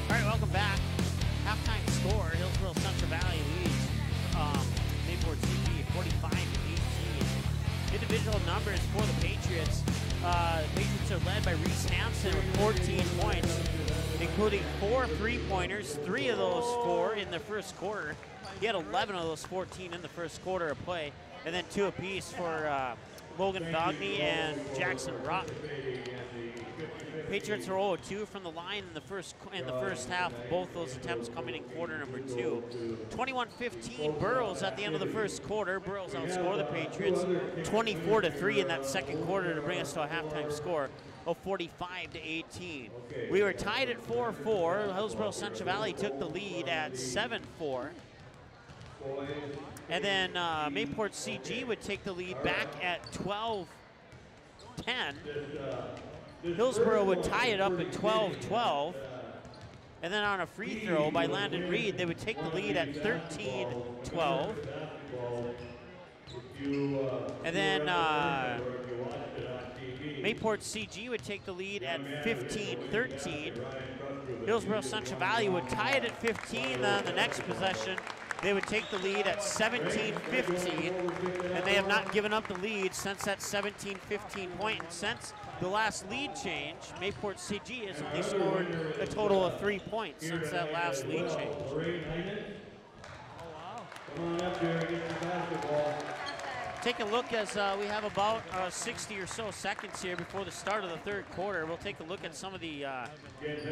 [SPEAKER 2] Welcome back. Halftime score, Hillsboro Central Valley leads MayPort-CG 45-18. Individual numbers for the Patriots. The Patriots are led by Reese Hansen with 14 points, including 4 3-pointers, 3 of those 4 in the first quarter. He had 11 of those 14 in the first quarter of play, and then 2 apiece for Logan Dogny and Jackson Rock. Patriots are 0-2 from the line in the first half. Both those attempts coming in quarter number 2. 21-15 Burros at the end of the first quarter. Burros outscore the Patriots 24-3 in that second quarter to bring us to a halftime score of 45-18. We were tied at 4-4. Hillsboro Central Valley took the lead at 7-4. And then MayPort-CG would take the lead back at 12-10. Hillsboro would tie it up at 12-12. And then on a free throw by Landon Reed, they would take the lead at 13-12. And then MayPort-CG would take the lead at 15-13. Hillsboro Central Valley would tie it at 15. Then the next possession, they would take the lead at 17-15. And they have not given up the lead since that 17-15 point. And since the last lead change, MayPort-CG has only scored a total of 3 points since that last lead change.
[SPEAKER 3] Come on up there and get your basketball.
[SPEAKER 2] Take a look as we have about 60 or so seconds here before the start of the third quarter. We'll take a look at some of the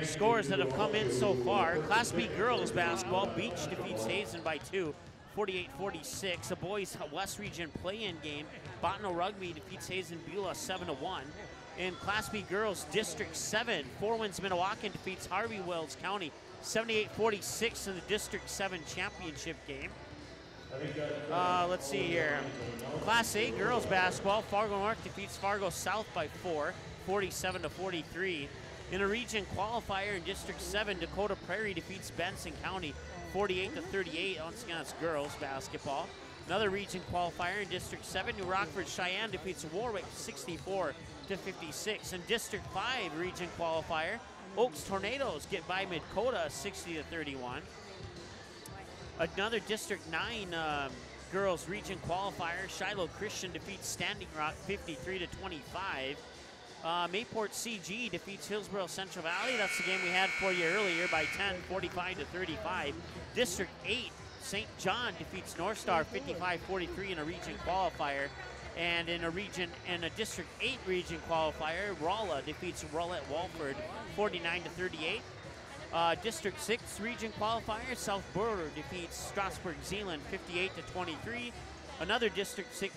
[SPEAKER 2] scores that have come in so far. Class B girls basketball, Beach defeats Hazen by 2, 48-46. A boys West Region play-in game, Bottineau Rugby defeats Hazen Beulah 7-1. In Class B girls, District 7, Four Winds Minnewacan defeats Harvey Wells County 78-46 in the District 7 championship game. Let's see here. Class A girls basketball, Fargo North defeats Fargo South by 4, 47-43. In a region qualifier in District 7, Dakota Prairie defeats Benson County 48-38. Once again, that's girls basketball. Another region qualifier in District 7, New Rockford Cheyenne defeats Warwick 64-56. In District 5 region qualifier, Oaks Tornadoes get by Midkota 60-31. Another District 9 girls region qualifier, Shiloh Christian defeats Standing Rock 53-25. MayPort-CG defeats Hillsboro Central Valley. That's the game we had for you earlier by 10, 45-35. District 8, St. John defeats North Star 55-43 in a region qualifier. And in a District 8 region qualifier, Rolla defeats Rolette Walford 49-38. District 6 region qualifier, South Burros defeats Strasburg Zeeland 58-23. Another District 6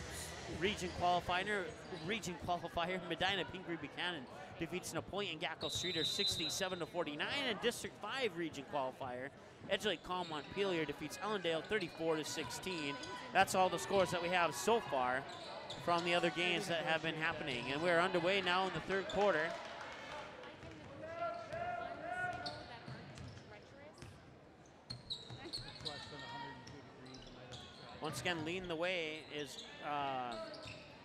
[SPEAKER 2] region qualifier, Medina Pingree Buchanan defeats Napoleon Gackel Streeter 67-49. And District 5 region qualifier, Edgeley Calm Montpelier defeats Ellendale 34-16. That's all the scores that we have so far from the other games that have been happening. And we're underway now in the third quarter. Once again, leading the way is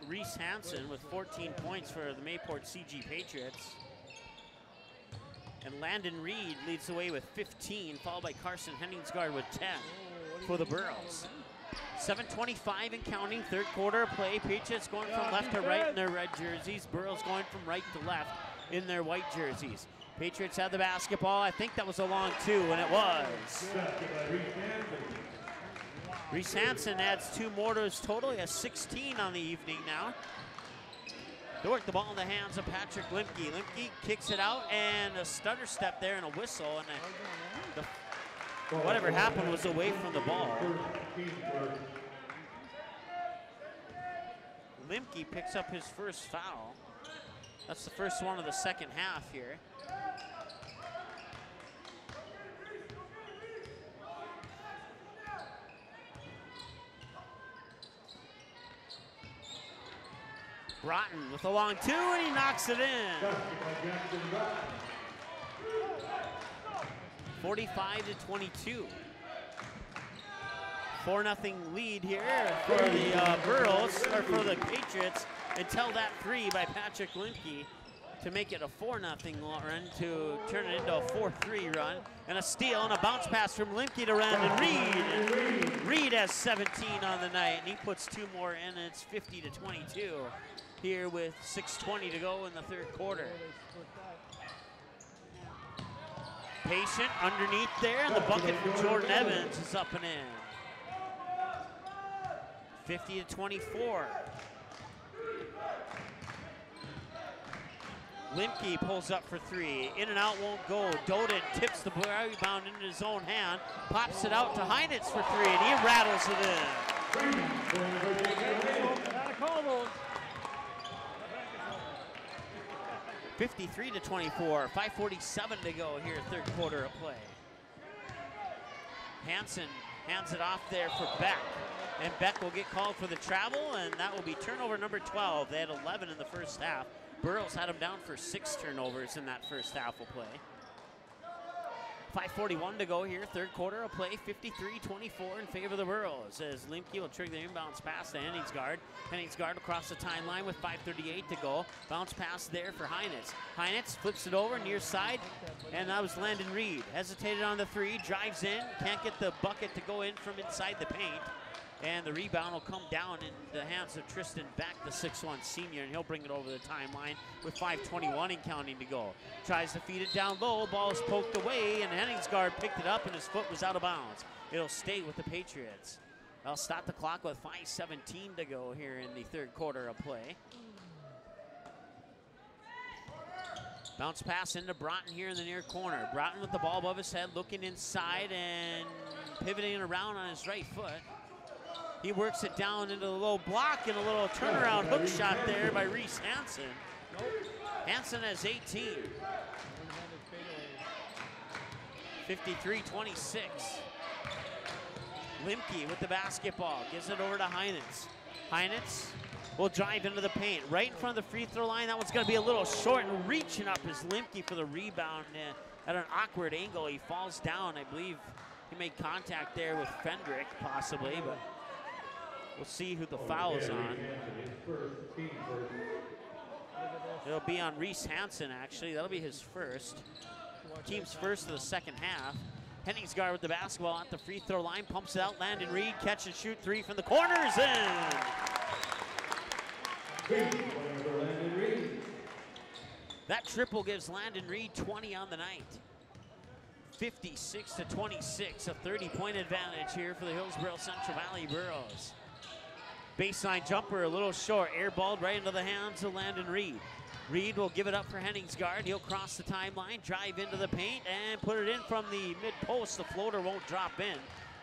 [SPEAKER 2] Reese Hansen with 14 points for the MayPort-CG Patriots. And Landon Reed leads the way with 15, followed by Carson Henningsgaard with 10 for the Burros. 7:25 and counting, third quarter of play. Patriots going from left to right in their red jerseys. Burros going from right to left in their white jerseys. Patriots had the basketball. I think that was a long two, and it was. Reese Hansen adds 2 more to his total. He has 16 on the evening now. They work the ball in the hands of Patrick Limke. Limke kicks it out, and a stutter step there and a whistle. And whatever happened was away from the ball. Limke picks up his first foul. That's the first one of the second half here. Broughton with a long two, and he knocks it in. 45-22. 4-0 lead here for the Burros, or for the Patriots, until that 3 by Patrick Limke to make it a 4-0 run to turn it into a 4-3 run. And a steal and a bounce pass from Limke to Landon Reed. Reed has 17 on the night, and he puts 2 more in, and it's 50-22 here with 6:20 to go in the third quarter. Patient underneath there, and the bucket from Jordan Evans is up and in. 50-24. Limke pulls up for 3. In and out won't go. Doden tips the rebound into his own hand, pops it out to Heinitz for 3, and he rattles it in. 53-24, 5:47 to go here, third quarter of play. Hansen hands it off there for Beck, and Beck will get called for the travel, and that will be turnover number 12. They had 11 in the first half. Burros had them down for 6 turnovers in that first half of play. 5:41 to go here, third quarter of play, 53-24 in favor of the Burros, as Limke will trigger the inbounds pass to Henningsgaard. Henningsgaard across the timeline with 5:38 to go. Bounce pass there for Heinitz. Heinitz flips it over near side, and that was Landon Reed. Hesitated on the three, drives in, can't get the bucket to go in from inside the paint. And the rebound will come down in the hands of Tristan Beck, the 6'1 senior, and he'll bring it over the timeline with 5:21 and counting to go. Tries to feed it down low, ball is poked away, and Henningsgaard picked it up and his foot was out of bounds. It'll stay with the Patriots. They'll stop the clock with 5:17 to go here in the third quarter of play. Bounce pass into Broughton here in the near corner. Broughton with the ball above his head, looking inside and pivoting around on his right foot. He works it down into the low block and a little turnaround hook shot there by Reese Hansen. Hansen has 18. 53-26. Limke with the basketball, gives it over to Heinitz. Heinitz will drive into the paint, right in front of the free throw line. That one's gonna be a little short, and reaching up is Limke for the rebound at an awkward angle. He falls down. I believe he made contact there with Fendrick, possibly, but we'll see who the foul is on. It'll be on Reese Hansen, actually. That'll be his first. Team's first of the second half. Henningsgaard with the basketball at the free throw line, pumps it out. Landon Reed, catch and shoot three from the corners, in. That triple gives Landon Reed 20 on the night. 56-26, a 30-point advantage here for the Hillsboro Central Valley Burros. Baseline jumper, a little short, airballed right into the hands of Landon Reed. Reed will give it up for Henningsgaard. He'll cross the timeline, drive into the paint, and put it in from the mid-post. The floater won't drop in.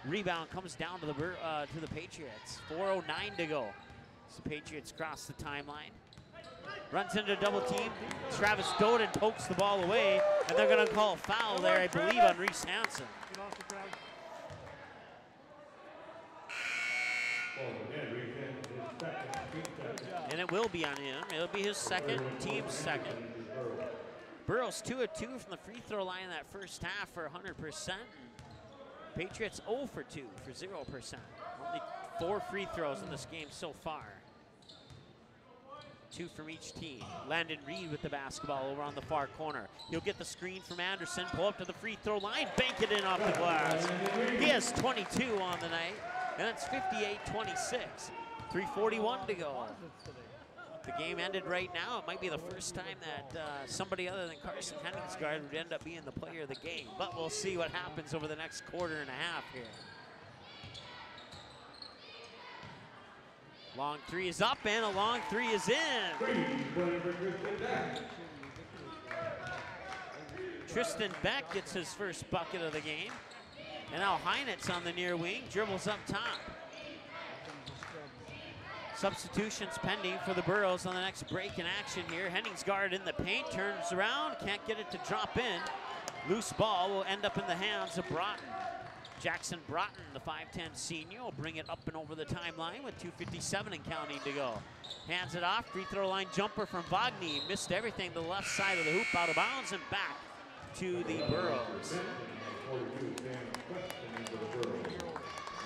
[SPEAKER 2] Rebound comes down to the Patriots. 4:09 to go. So the Patriots cross the timeline. Runs into double team. Travis Doden pokes the ball away, and they're going to call a foul there, I believe, on Reese Hansen. And it will be on him. It'll be his second, team's second. Burros 2 of 2 from the free throw line in that first half for 100%. Patriots 0 for 2 for 0%. Only 4 free throws in this game so far. 2 from each team. Landon Reed with the basketball over on the far corner. He'll get the screen from Anderson, pull up to the free throw line, bank it in off the glass. He has 22 on the night, and it's 58-26. 3:41 to go. The game ended right now. It might be the first time that somebody other than Carson Henningsgaard would end up being the player of the game, but we'll see what happens over the next quarter and a half here. Long three is up and a long three is in. Tristan Beck gets his first bucket of the game. And now Heinitz on the near wing, dribbles up top. Substitutions pending for the Burros on the next break in action here. Henningsgaard in the paint, turns around, can't get it to drop in. Loose ball will end up in the hands of Broughton. Jackson Broughton, the 5'10 senior, will bring it up and over the timeline with 2:57 and counting to go. Hands it off, free throw line jumper from Wagner. Missed everything to the left side of the hoop, out of bounds, and back to the Burros.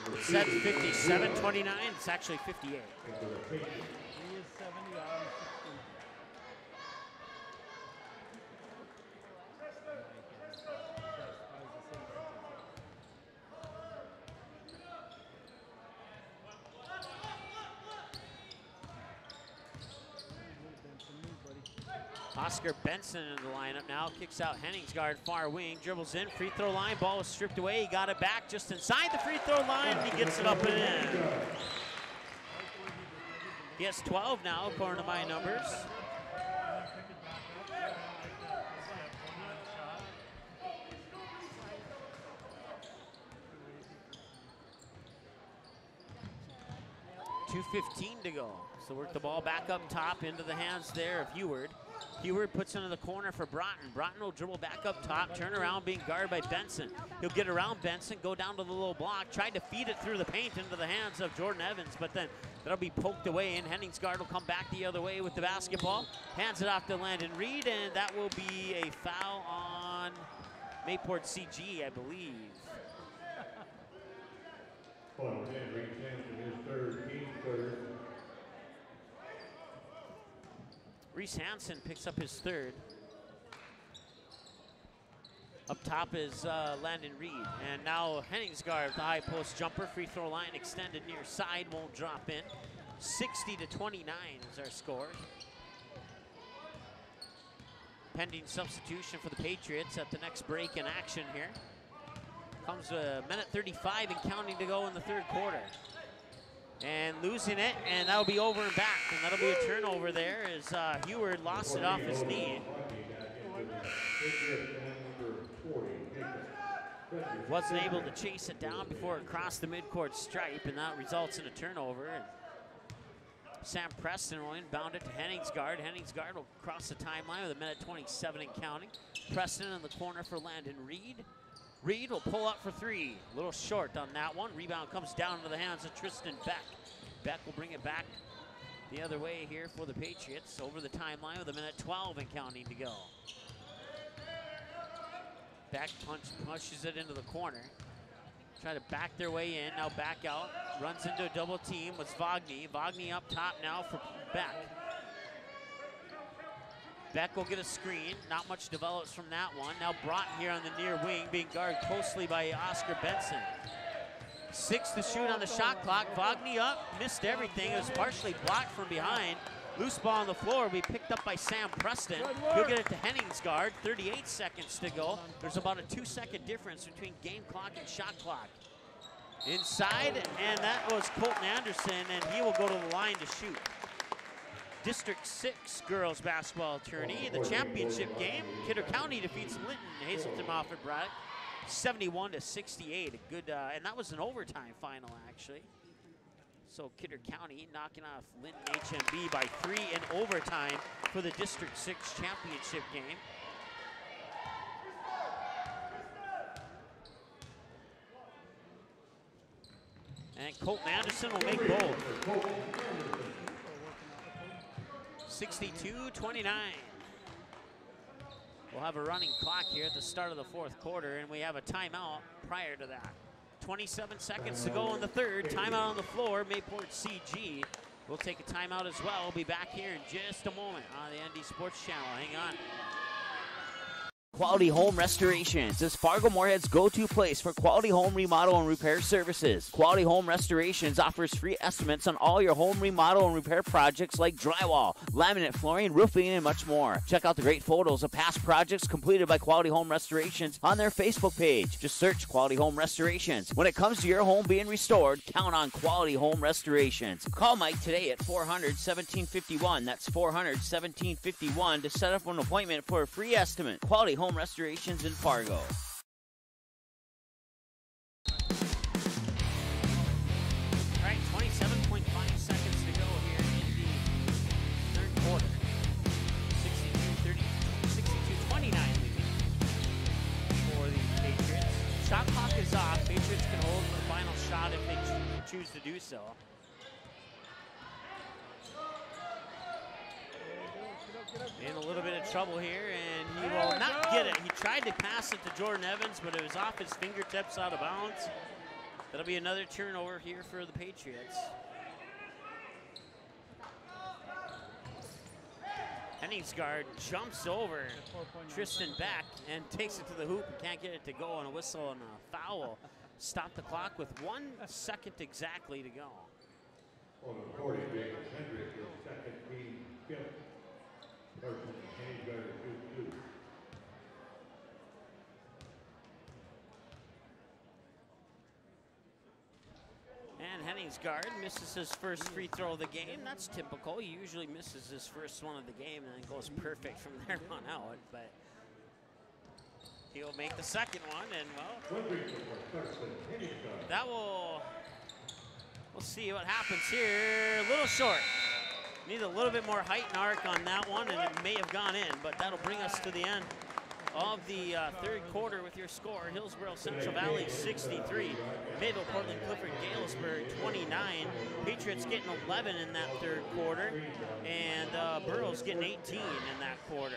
[SPEAKER 2] It said 57-29, it's actually 58.
[SPEAKER 4] He is 70 out of 60.
[SPEAKER 2] Oscar Benson in the lineup now, kicks out Henningsgaard, far wing, dribbles in, free throw line, ball was stripped away, he got it back just inside the free throw line, and he gets it up and in. He has 12 now, according to my numbers. .215 to go. So work the ball back up top into the hands there of Heward. Heward puts into the corner for Broughton. Broughton will dribble back up top, turn around, being guarded by Benson. He'll get around Benson, go down to the low block, tried to feed it through the paint into the hands of Jordan Evans, but then that'll be poked away, and Henningsgaard will come back the other way with the basketball. Hands it off to Landon Reed, and that will be a foul on MayPort-CG, I believe.
[SPEAKER 3] Well, then, Reed Sampson, his third, team third.
[SPEAKER 2] Reese Hansen picks up his third. Up top is Landon Reed. And now Henningsgaard with the high post jumper. Free throw line extended near side, won't drop in. 60-29 is our score. Pending substitution for the Patriots at the next break in action here. Comes a minute 35 and counting to go in the third quarter. And losing it, and that'll be over and back. And that'll be a turnover there as Heward lost it off his knee. Wasn't able to chase it down before it crossed the midcourt stripe, and that results in a turnover. And Sam Preston will inbound it to Henningsgaard. Henningsgaard will cross the timeline with a minute 27 and counting. Preston in the corner for Landon Reed. Reed will pull up for three. A little short on that one. Rebound comes down into the hands of Tristan Beck. Beck will bring it back the other way here for the Patriots. Over the timeline with a minute 12 and counting to go. Beck pushes it into the corner. Try to back their way in, now back out. Runs into a double team with Vagny. Vagny up top now for Beck. Beck will get a screen. Not much develops from that one. Now Broughton here on the near wing, being guarded closely by Oscar Benson. 6 to shoot on the shot clock. Vagny up, missed everything. It was partially blocked from behind. Loose ball on the floor will be picked up by Sam Preston. He'll get it to Henningsgaard. 38 seconds to go. There's about a 2-second difference between game clock and shot clock. Inside, and that was Colton Anderson, and he will go to the line to shoot. District 6 girls basketball tourney, the championship game. Kidder County defeats Linton Hazelton Moffett Braddock 71-68. A good, and that was an overtime final actually. So Kidder County knocking off Linton HMB by 3 in overtime for the District 6 championship game. And Colton Anderson will make both. 62-29. We'll have a running clock here at the start of the fourth quarter, and we have a timeout prior to that. 27 seconds to go in the third. Timeout on the floor. MayPort-CG will take a timeout as well. We'll be back here in just a moment on the ND Sports Channel. Hang on.
[SPEAKER 5] Quality Home Restorations is Fargo-Moorhead's go-to place for quality home remodel and repair services. Quality Home Restorations offers free estimates on all your home remodel and repair projects like drywall, laminate flooring, roofing, and much more. Check out the great photos of past projects completed by Quality Home Restorations on their Facebook page. Just search Quality Home Restorations. When it comes to your home being restored, count on Quality Home Restorations. Call Mike today at 400-1751. That's 400-1751 to set up an appointment for a free estimate. Quality Home Restorations in Fargo.
[SPEAKER 2] All right, 27.5 seconds to go here in the third quarter. 62-29 leading for the Patriots. Shot clock is off. Patriots can hold for the final shot if they choose to do so. In a little bit of trouble here, and he will not get it. He tried to pass it to Jordan Evans, but it was off his fingertips out of bounds. That'll be another turnover here for the Patriots. Henningsgaard jumps over Tristan Beck and takes it to the hoop and can't get it to go, on a whistle and a foul. Stop the clock with 1 second exactly to go.
[SPEAKER 3] On the court, Hendrick, the second team fifth.
[SPEAKER 2] And Henningsgaard misses his first free throw of the game. That's typical. He usually misses his first one of the game and then goes perfect from there on out. But he'll make the second one, and well, that will. We'll see what happens here. A little short. Need a little bit more height and arc on that one, and it may have gone in, but that'll bring us to the end of the third quarter with your score. Hillsboro Central Valley 63, Mayville, Portland, Clifford, Galesburg 29. Patriots getting 11 in that third quarter, and Burros getting 18 in that quarter.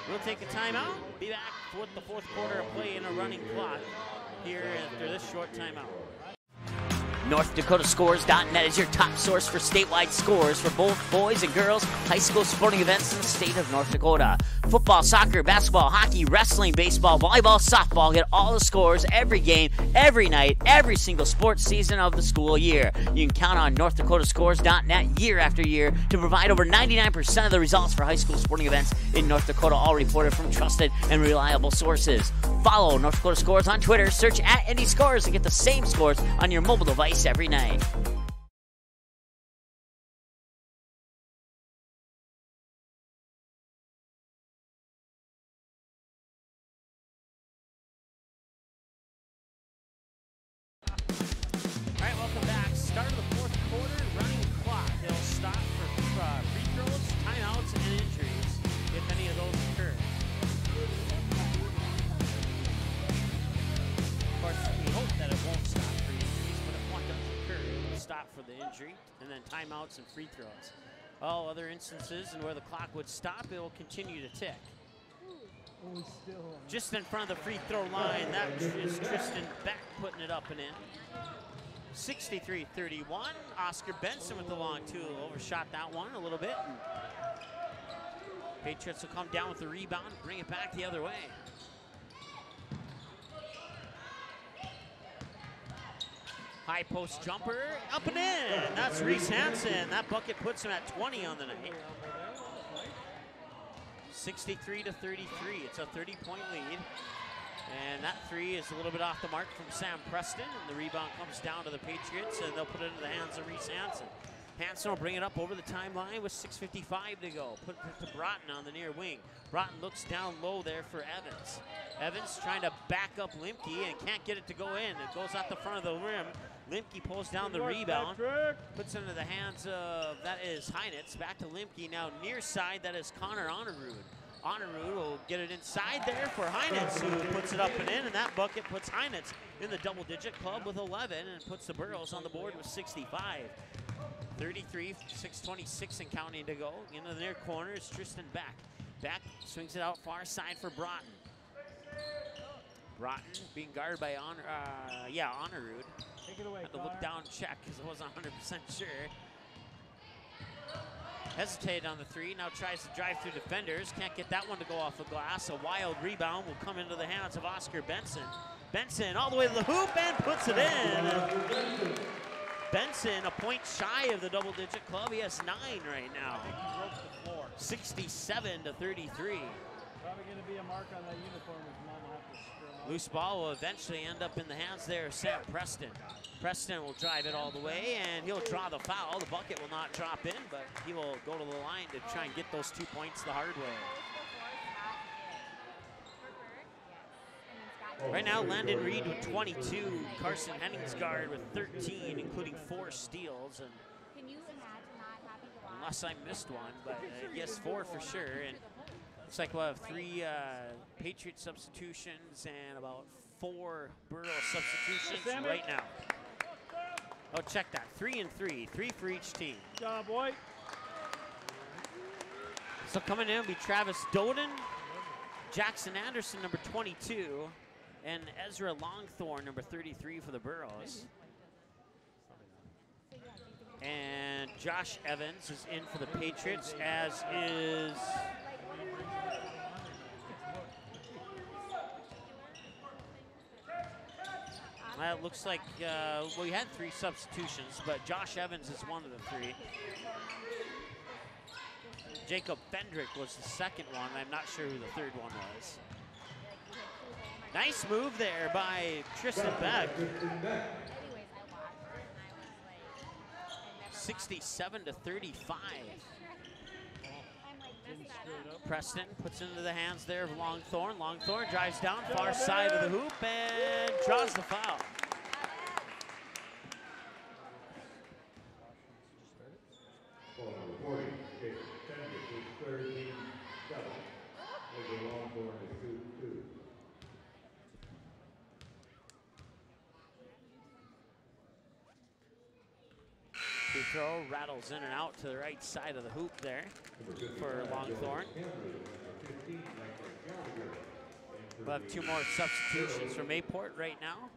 [SPEAKER 2] We'll take a timeout, be back with the fourth quarter of play and a running clock here after this short timeout.
[SPEAKER 5] NorthDakotaScores.net is your top source for statewide scores for both boys and girls high school sporting events in the state of North Dakota. Football, soccer, basketball, hockey, wrestling, baseball, volleyball, softball. Get all the scores every game, every night, every single sports season of the school year. You can count on NorthDakotaScores.net year after year to provide over 99% of the results for high school sporting events in North Dakota, all reported from trusted and reliable sources. Follow North Dakota Scores on Twitter, search @NDScores, and get the same scores on your mobile device every night.
[SPEAKER 2] All right, welcome back. Start of the fourth quarter, running clock. They'll stop for free throws, timeouts, and injuries, if any of those occur. Of course, we hope that it won't stop for injuries, but if one does occur, it will stop for the injury, and then timeouts and free throws. All other instances and where the clock would stop, it will continue to tick. Just in front of the free throw line, that is Tristan Beck putting it up and in. 63-31, Oscar Benson with the long two, overshot that one a little bit. And Patriots will come down with the rebound, bring it back the other way. High post jumper, up and in. That's Reese Hansen. That bucket puts him at 20 on the night. 63-33, it's a 30-point lead. And that three is a little bit off the mark from Sam Preston, and the rebound comes down to the Patriots, and they'll put it into the hands of Reese Hansen. Hansen will bring it up over the timeline with 6:55 to go. Put it to Broughton on the near wing. Broughton looks down low there for Evans. Evans trying to back up Limke and can't get it to go in. It goes out the front of the rim. Limke pulls down the rebound, puts it into the hands of, that is Heinitz. Back to Limke, now near side, that is Connor Honorud. Honorud will get it inside there for Heinitz, who puts it up and in, and that bucket puts Heinitz in the double-digit club with 11 and puts the Burros on the board with 65. 33, 6:26 and counting to go. Into the near corner is Tristan Beck. Beck swings it out far side for Broughton. Broughton being guarded by Honorud.
[SPEAKER 4] Take it away,
[SPEAKER 2] Had to look down, check, because I wasn't 100% sure. Hesitated on the three, now tries to drive through defenders. Can't get that one to go off the glass. A wild rebound will come into the hands of Oscar Benson. Benson all the way to the hoop and puts it in. Benson, a point shy of the double-digit club. He has 9 right now. 67-33.
[SPEAKER 4] Probably going to be a mark on that uniform if Mom will have to scrim.
[SPEAKER 2] Loose ball will eventually end up in the hands there of Sam Preston. Preston will drive it all the way, and he'll draw the foul. The bucket will not drop in, but he will go to the line to try and get those 2 points the hard way. Right now, Landon Reed with 22, Carson Henningsgaard with 13, including 4 steals. And unless I missed one, but yes, 4 for sure. And looks like we'll have 3 Patriot substitutions and about 4 Burros substitutions right now. Oh, check that. 3 and 3. 3 for each team.
[SPEAKER 4] Good job, boy.
[SPEAKER 2] So coming in will be Travis Doden, Jackson Anderson, number 22, and Ezra Longthorne, number 33 for the Burros. And Josh Evans is in for the Patriots, as is it looks like we had 3 substitutions, but Josh Evans is one of the 3. Jacob Fendrick was the second one. I'm not sure who the third one was. Nice move there by Tristan Beck. 67-35. Preston puts it into the hands there of Longthorne. Longthorne drives down far side of the hoop and draws the foul. throw rattles in and out to the right side of the hoop there for Longthorn. We'll have 2 more substitutions for Mayport right now.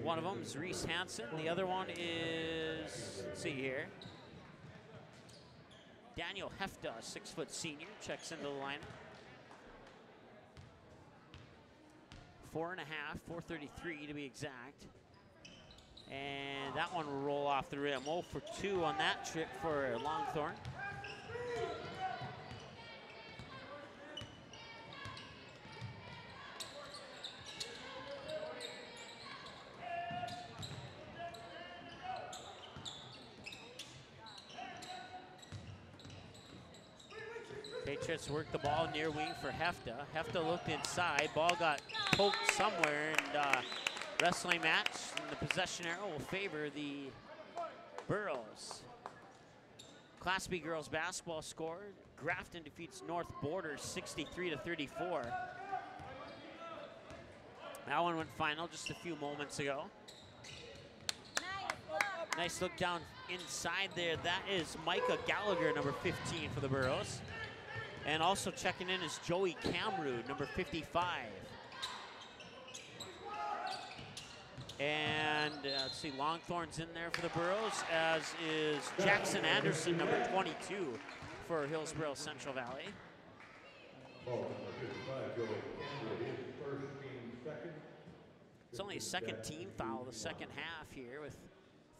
[SPEAKER 2] One of them is Reese Hansen. The other one is, let's see here, Daniel Hefta, 6-foot senior, checks into the lineup. 4.5, 433 to be exact. And that one will roll off the rim. 0 for 2 on that trip for Longthorn. Patriots work the ball near wing for Hefta. Hefta looked inside. Ball got poked somewhere, and wrestling match. And the possession arrow will favor the Burros. Class B girls basketball score. Grafton defeats North Borders 63-34. That one went final just a few moments ago. Nice look down inside there. That is Micah Gallagher, number 15 for the Burros. And also checking in is Joey Camrud, number 55. And let's see, Longthorn's in there for the Burros, as is Jackson Anderson, number 22 for Hillsboro Central Valley. It's only a second team foul the second half here with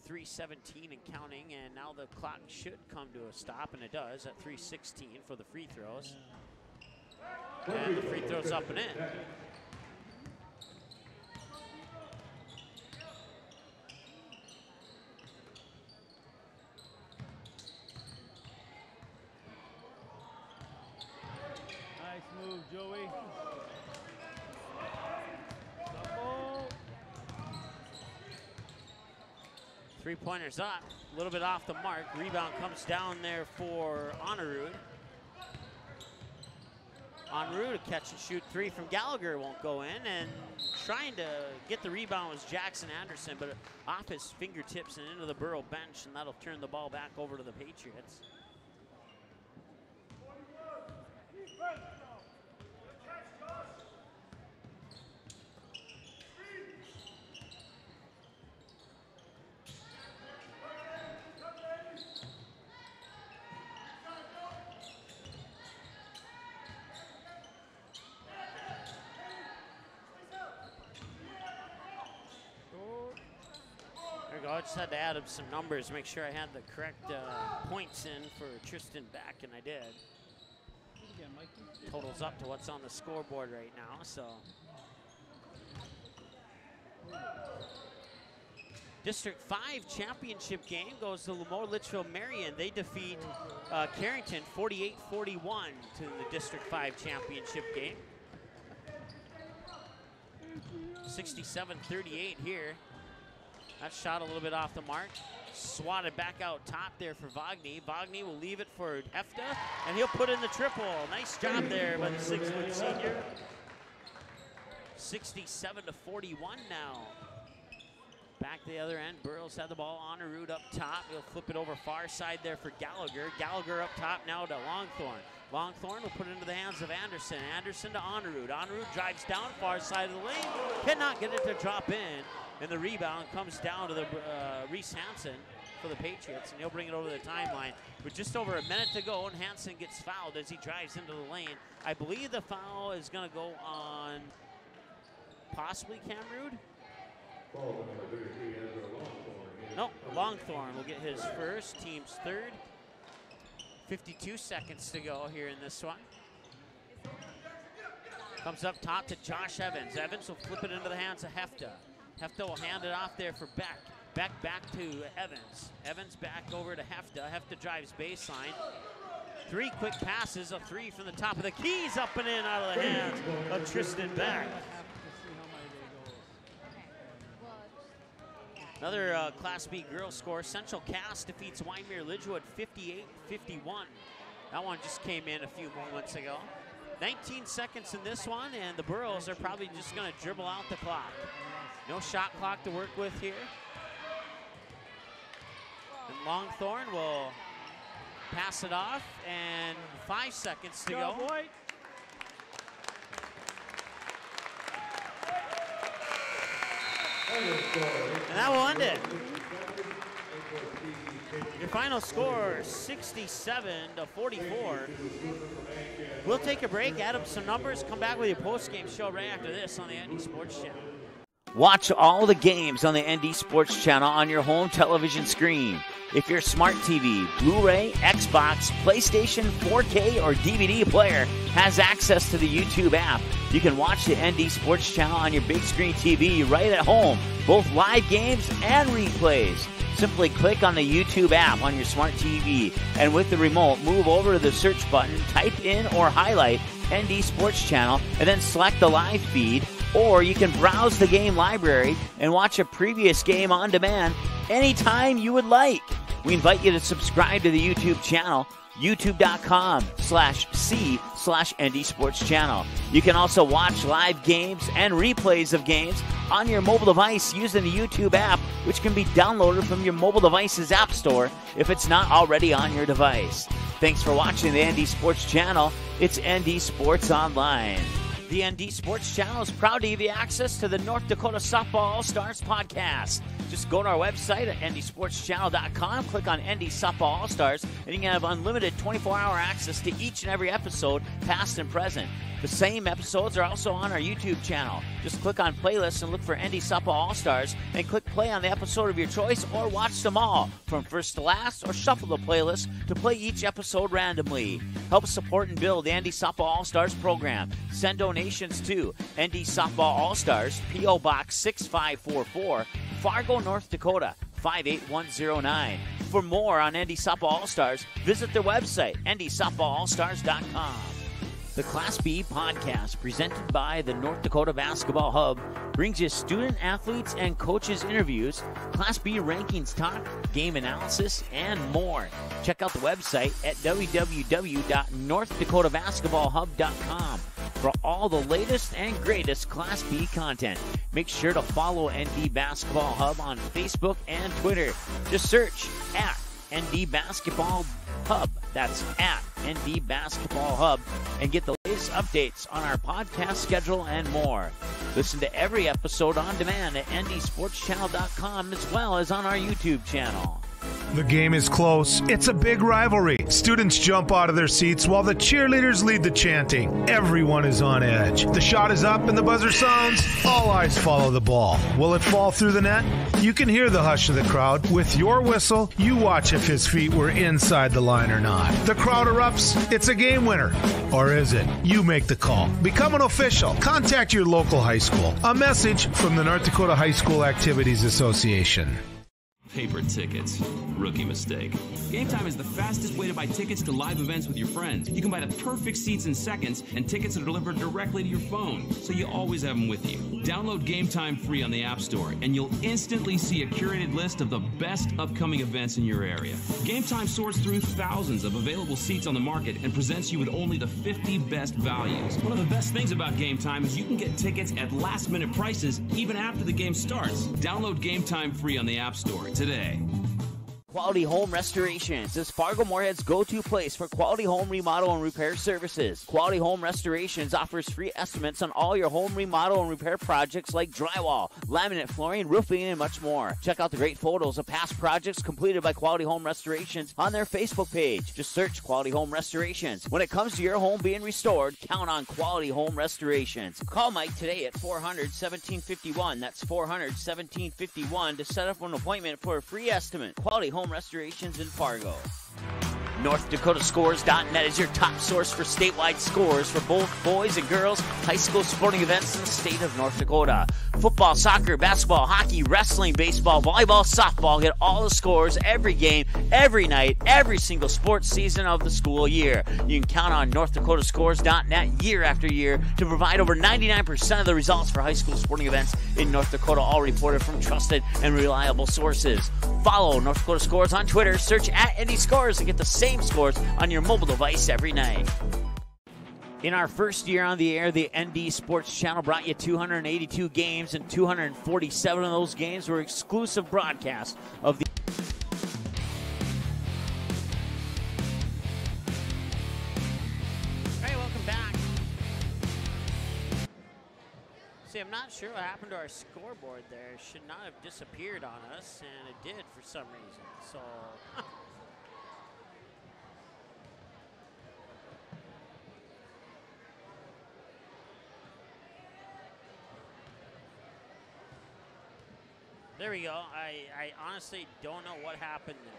[SPEAKER 2] 3:17 and counting, and now the clock should come to a stop, and it does at 3:16 for the free throws. And the free throws up and in.
[SPEAKER 4] Nice move, Joey. Double.
[SPEAKER 2] 3-pointers up, a little bit off the mark. Rebound comes down there for Honorud. Honorud, a catch and shoot 3 from Gallagher, won't go in, and trying to get the rebound was Jackson Anderson, but off his fingertips and into the Burro bench, and that'll turn the ball back over to the Patriots. There we go. I just had to add up some numbers, make sure I had the correct points in for Tristan Beck, and I did. Totals up to what's on the scoreboard right now, so. District 5 championship game goes to Lemoore Litchfield Marion. They defeat Carrington 48-41 to the District 5 championship game. 67-38 here. That shot a little bit off the mark. Swatted back out top there for Vagny. Vagny will leave it for Hefta, and he'll put in the triple. Nice job there by the 6-foot senior. 67-41 now. Back to the other end, Burros had the ball. Honorud up top. He'll flip it over far side there for Gallagher. Gallagher up top now to Longthorn. Longthorn will put it into the hands of Anderson. Anderson to Honorud. Honorud drives down far side of the lane. Cannot get it to drop in. And the rebound comes down to the Reese Hansen for the Patriots, and he'll bring it over the timeline. With just over a minute to go, and Hansen gets fouled as he drives into the lane. I believe the foul is going to go on possibly Camrud. No, Longthorn will get his first, team's third. 52 seconds to go here in this one. Comes up top to Josh Evans. Evans will flip it into the hands of Hefta. Hefta will hand it off there for Beck. Beck back to Evans. Evans back over to Hefta. Hefta drives baseline. 3 quick passes, a 3 from the top of the keys, up and in out of the hands of Tristan Beck. Another Class B girls score. Central Cass defeats Wyndmere Lidgewood 58-51. That one just came in a few moments ago. 19 seconds in this one, and the Burros are probably just going to dribble out the clock. No shot clock to work with here. And Longthorn will pass it off, and 5 seconds to go.
[SPEAKER 4] Boy.
[SPEAKER 2] And that will end it. Your final score, 67-44. We'll take a break, add up some numbers, come back with your post-game show right after this on the ND Sports Channel.
[SPEAKER 5] Watch all the games on the ND Sports Channel on your home television screen. If your smart TV, Blu-ray, Xbox, PlayStation, 4K, or DVD player has access to the YouTube app, you can watch the ND Sports Channel on your big screen TV right at home, both live games and replays. Simply click on the YouTube app on your smart TV, and with the remote, move over to the search button, type in or highlight ND Sports Channel, and then select the live feed. Or you can browse the game library and watch a previous game on demand anytime you would like. We invite you to subscribe to the YouTube channel, youtube.com/c/ND Sports Channel. You can also watch live games and replays of games on your mobile device using the YouTube app, which can be downloaded from your mobile device's app store if it's not already on your device. Thanks for watching the ND Sports Channel. It's ND Sports Online. The ND Sports Channel is proud to give you access to the North Dakota Softball All-Stars podcast. Just go to our website at ndsportschannel.com, click on ND Softball All-Stars, and you can have unlimited 24-hour access to each and every episode, past and present. The same episodes are also on our YouTube channel. Just click on playlists and look for ND Softball All-Stars, and click play on the episode of your choice, or watch them all from first to last, or shuffle the playlist to play each episode randomly. Help support and build the ND Softball All-Stars program. Send donations to ND Softball All-Stars, P.O. Box 6544, Fargo, North Dakota 58109. For more on ND Softball All-Stars, visit their website, ndsoftballallstars.com. The Class B podcast, presented by the North Dakota Basketball Hub, brings you student athletes and coaches interviews, Class B rankings talk, game analysis, and more. Check out the website at www.northdakotabasketballhub.com for all the latest and greatest Class B content. Make sure to follow ND Basketball Hub on Facebook and Twitter. Just search at ND Basketball Hub. That's at ND Basketball Hub, and get the latest updates on our podcast schedule and more. Listen to every episode on demand at ndsportschannel.com, as well as on our YouTube channel.
[SPEAKER 6] The game is close. It's a big rivalry. Students jump out of their seats while the cheerleaders lead the chanting. Everyone is on edge. The shot is up and the buzzer sounds. All eyes follow the ball. Will it fall through the net? You can hear the hush of the crowd. With your whistle, you watch if his feet were inside the line or not. The crowd erupts. It's a game winner. Or is it? You make the call. Become an official. Contact your local high school. A message from the North Dakota High School Activities Association.
[SPEAKER 7] Paper tickets. Rookie mistake. Game Time is the fastest way to buy tickets to live events with your friends. You can buy the perfect seats in seconds, and tickets are delivered directly to your phone, so you always have them with you. Download Game Time free on the App Store, and you'll instantly see a curated list of the best upcoming events in your area. Game Time sorts through thousands of available seats on the market and presents you with only the 50 best values. One of the best things about Game Time is you can get tickets at last-minute prices even after the game starts. Download Game Time free on the App Store today.
[SPEAKER 5] Quality Home Restorations is Fargo Moorhead's go-to place for quality home remodel and repair services. Quality Home Restorations offers free estimates on all your home remodel and repair projects like drywall, laminate flooring, roofing, and much more. Check out the great photos of past projects completed by Quality Home Restorations on their Facebook page. Just search Quality Home Restorations. When it comes to your home being restored, count on Quality Home Restorations. Call Mike today at 400-1751. That's 400-1751 to set up an appointment for a free estimate. Quality Home Restorations in Fargo. NorthDakotaScores.net is your top source for statewide scores for both boys and girls high school sporting events in the state of North Dakota. Football, soccer, basketball, hockey, wrestling, baseball, volleyball, softball. Get all the scores every game, every night, every single sports season of the school year. You can count on NorthDakotaScores.net year after year to provide over 99% of the results for high school sporting events in North Dakota, all reported from trusted and reliable sources. Follow North Dakota Scores on Twitter. Search at ND Scores and get the same scores on your mobile device every night. In our first year on the air, the ND Sports Channel brought you 282 games, and 247 of those games were exclusive broadcasts of the
[SPEAKER 2] See, I'm not sure what happened to our scoreboard there. It should not have disappeared on us, and it did for some reason. So, there we go. I honestly don't know what happened there.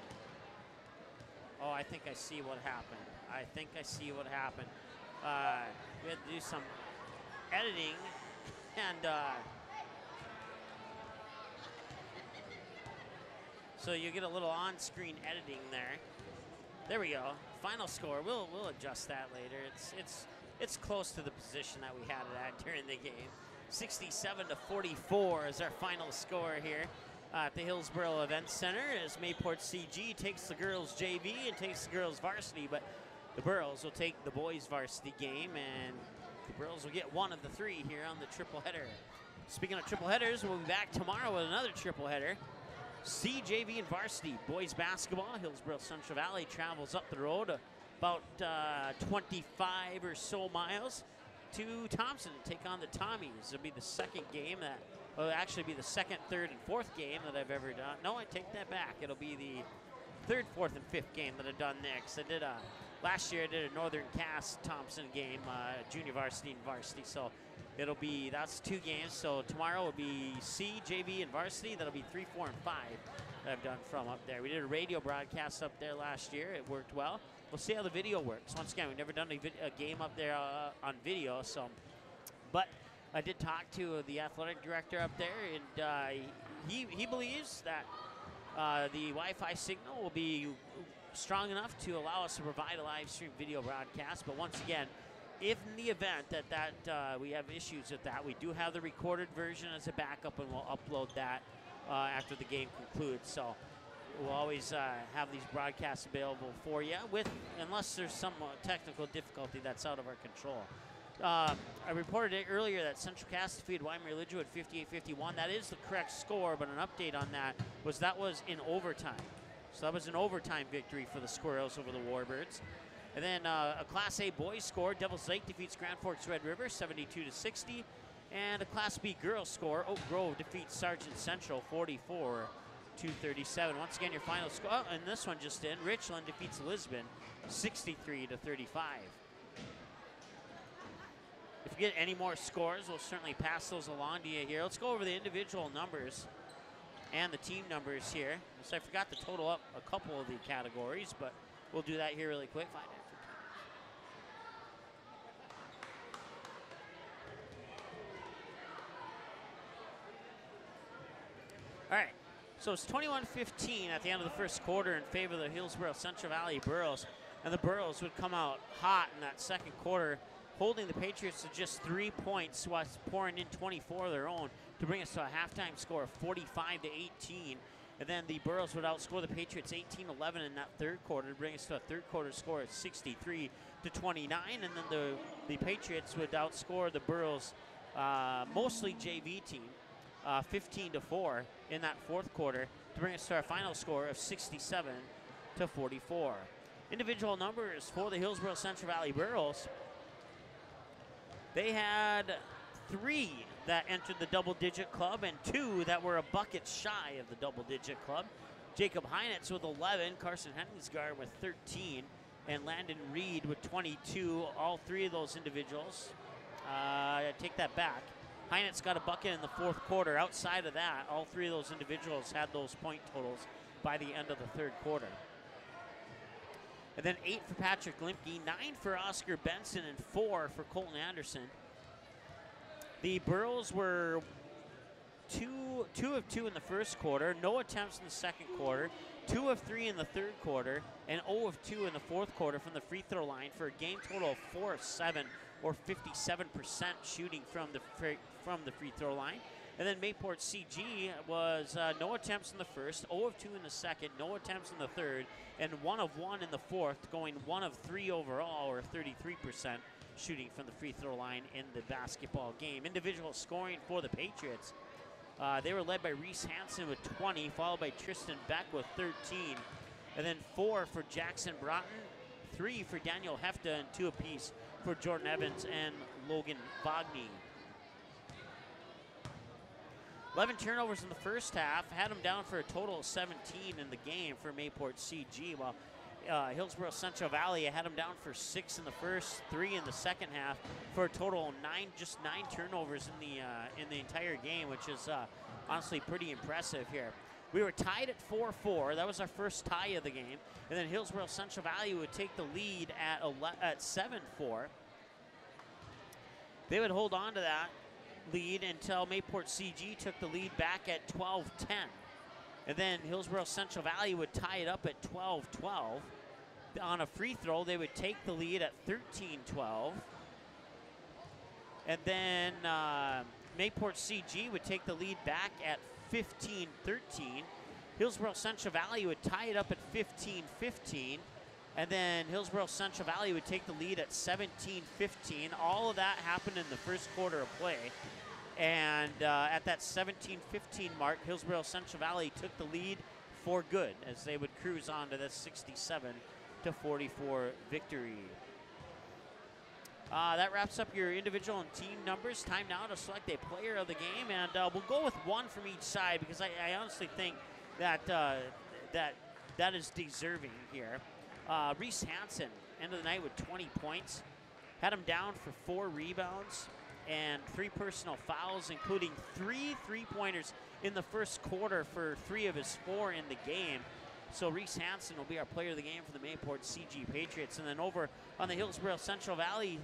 [SPEAKER 2] Oh, I think I see what happened. I think I see what happened. We had to do some editing, and so you get a little on-screen editing there. There we go. Final score. We'll adjust that later. It's close to the position that we had it at during the game. 67-44 is our final score here at the Hillsboro Event Center as MayPort-CG takes the girls JV and takes the girls varsity, but the Burros will take the boys varsity game, and the Burros will get one of the three here on the triple header. Speaking of triple headers, we'll be back tomorrow with another triple header. CJV and varsity boys basketball. Hillsboro Central Valley travels up the road about 25 or so miles to Thompson to take on the Tommies. It'll be the second game that will actually be the second, third, and fourth game that I've ever done. No, I take that back. It'll be the third, fourth, and fifth game that I've done next. I did last year I did a Northern Cass Thompson game, junior varsity and varsity. So it'll be, that's 2 games. So tomorrow will be C, JV, and varsity. That'll be 3, 4, and 5 that I've done from up there. We did a radio broadcast up there last year. It worked well. We'll see how the video works. Once again, we've never done a game up there on video. So, but I did talk to the athletic director up there, and he believes that the Wi-Fi signal will be strong enough to allow us to provide a live stream video broadcast. But once again, if in the event that we have issues with that, we do have the recorded version as a backup, and we'll upload that after the game concludes. So we'll always have these broadcasts available for you, unless there's some technical difficulty that's out of our control. I reported it earlier that Central Cass defeated Weimar-Lidgewood 58-51. That is the correct score, but an update on that was in overtime. So that was an overtime victory for the Squirrels over the Warbirds. And then a Class A boys score, Devils Lake defeats Grand Forks Red River 72-60. And a Class B girls score, Oak Grove defeats Sargent Central 44-37. Once again, your final score, and this one just in, Richland defeats Lisbon 63-35. If you get any more scores, we'll certainly pass those along to you here. Let's go over the individual numbers and the team numbers here. So I forgot to total up a couple of the categories, but we'll do that here really quick. All right, so it's 21-15 at the end of the first quarter in favor of the Hillsboro Central Valley Burros, and the Burros would come out hot in that second quarter, holding the Patriots to just 3 points while pouring in 24 of their own to bring us to a halftime score of 45-18. And then the Burros would outscore the Patriots 18-11 in that third quarter to bring us to a third quarter score of 63-29. And then the Patriots would outscore the Burros, mostly JV team, 15-4 in that fourth quarter to bring us to our final score of 67-44. Individual numbers for the Hillsboro Central Valley Burros. They had 3 that entered the double-digit club and 2 that were a bucket shy of the double-digit club. Jacob Heinitz with 11, Carson Henningsgaard with 13, and Landon Reed with 22. All 3 of those individuals, I take that back. Heinitz got a bucket in the fourth quarter. Outside of that, all 3 of those individuals had those point totals by the end of the third quarter. And then 8 for Patrick Limke, 9 for Oscar Benson, and 4 for Colton Anderson. The Burros were 2 of 2 in the first quarter, no attempts in the second quarter, 2 of 3 in the third quarter, and 0 of 2 in the fourth quarter from the free throw line for a game total of 4 of 7, or 57% shooting from the free throw line. And then MayPort-CG was no attempts in the first, 0 of 2 in the second, no attempts in the third, and 1 of 1 in the fourth, going 1 of 3 overall, or 33% shooting from the free throw line in the basketball game. Individual scoring for the Patriots. They were led by Reese Hansen with 20, followed by Tristan Beck with 13, and then 4 for Jackson Broughton, 3 for Daniel Hefta, and 2 apiece for Jordan Evans and Logan Bogney. 11 turnovers in the first half, had them down for a total of 17 in the game for MayPort-CG, while Hillsboro Central Valley had them down for 6 in the first, 3 in the second half, for a total of 9 turnovers in the entire game, which is honestly pretty impressive here. We were tied at 4-4. That was our first tie of the game. And then Hillsboro Central Valley would take the lead at 7-4. They would hold on to that lead until MayPort-CG took the lead back at 12-10. And then Hillsboro Central Valley would tie it up at 12-12. On a free throw, they would take the lead at 13-12. And then MayPort-CG would take the lead back at 15-13. Hillsboro Central Valley would tie it up at 15-15. And then Hillsboro Central Valley would take the lead at 17-15. All of that happened in the first quarter of play. And at that 17-15 mark, Hillsboro Central Valley took the lead for good as they would cruise on to this 67-44 victory. That wraps up your individual and team numbers. Time now to select a player of the game, and we'll go with one from each side because I honestly think that that is deserving here. Reese Hansen, end of the night with 20 points. Had him down for 4 rebounds and 3 personal fouls, including 3 3-pointers in the first quarter for 3 of his 4 in the game. So Reese Hansen will be our player of the game for the MayPort-CG Patriots. And then over on the Hillsboro Central Valley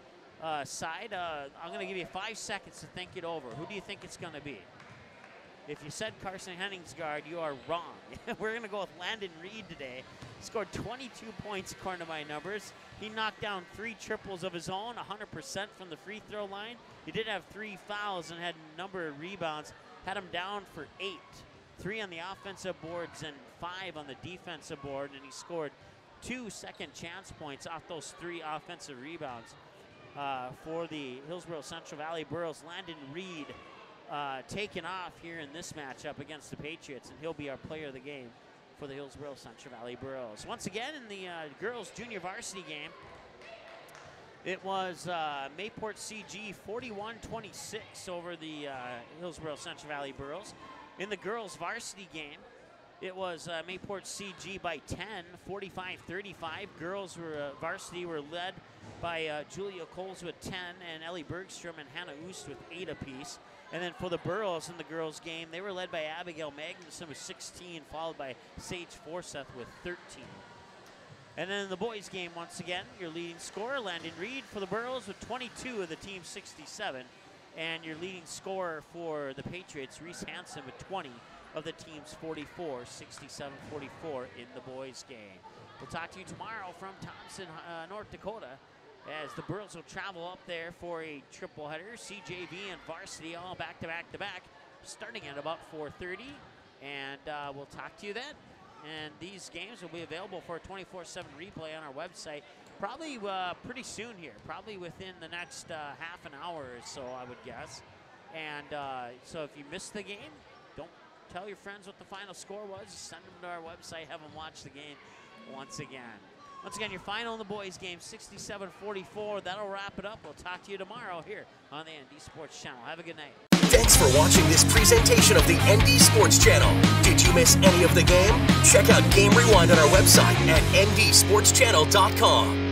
[SPEAKER 2] side, I'm going to give you 5 seconds to think it over. Who do you think it's going to be? If you said Carson Henningsgaard, you are wrong. We're going to go with Landon Reed today. He scored 22 points according to my numbers. He knocked down 3 triples of his own, 100% from the free throw line. He did have 3 fouls and had a number of rebounds. Had him down for 8. 3 on the offensive boards and 5 on the defensive board, and he scored 2 second chance points off those 3 offensive rebounds for the Hillsboro Central Valley Burros. Landon Reed taken off here in this matchup against the Patriots, and he'll be our player of the game for the Hillsboro Central Valley Burros. Once again, in the girls junior varsity game, it was MayPort-CG 41-26 over the Hillsboro Central Valley Burros. In the girls varsity game, it was MayPort-CG by 10, 45-35. Girls varsity were led by Julia Coles with 10, and Ellie Bergstrom and Hannah Oost with 8 apiece. And then for the Burros in the girls game, they were led by Abigail Magnuson with 16, followed by Sage Forsyth with 13. And then in the boys game, once again, your leading scorer, Landon Reed for the Burros with 22 of the team's 67. And your leading scorer for the Patriots, Reese Hansen, with 20 of the team's 44, 67-44 in the boys game. We'll talk to you tomorrow from Thompson, North Dakota, as the Burros will travel up there for a triple header, CJV and varsity all back-to-back-to-back, starting at about 4:30. And we'll talk to you then. And these games will be available for a 24/7 replay on our website probably pretty soon here, probably within the next half an hour or so, I would guess. And so if you missed the game, don't tell your friends what the final score was. Just send them to our website, have them watch the game once again. Once again, your final in the boys game, 67-44. That'll wrap it up. We'll talk to you tomorrow here on the ND Sports Channel. Have a good night.
[SPEAKER 1] Thanks for watching this presentation of the ND Sports Channel. Did you miss any of the game? Check out Game Rewind on our website at ndsportschannel.com.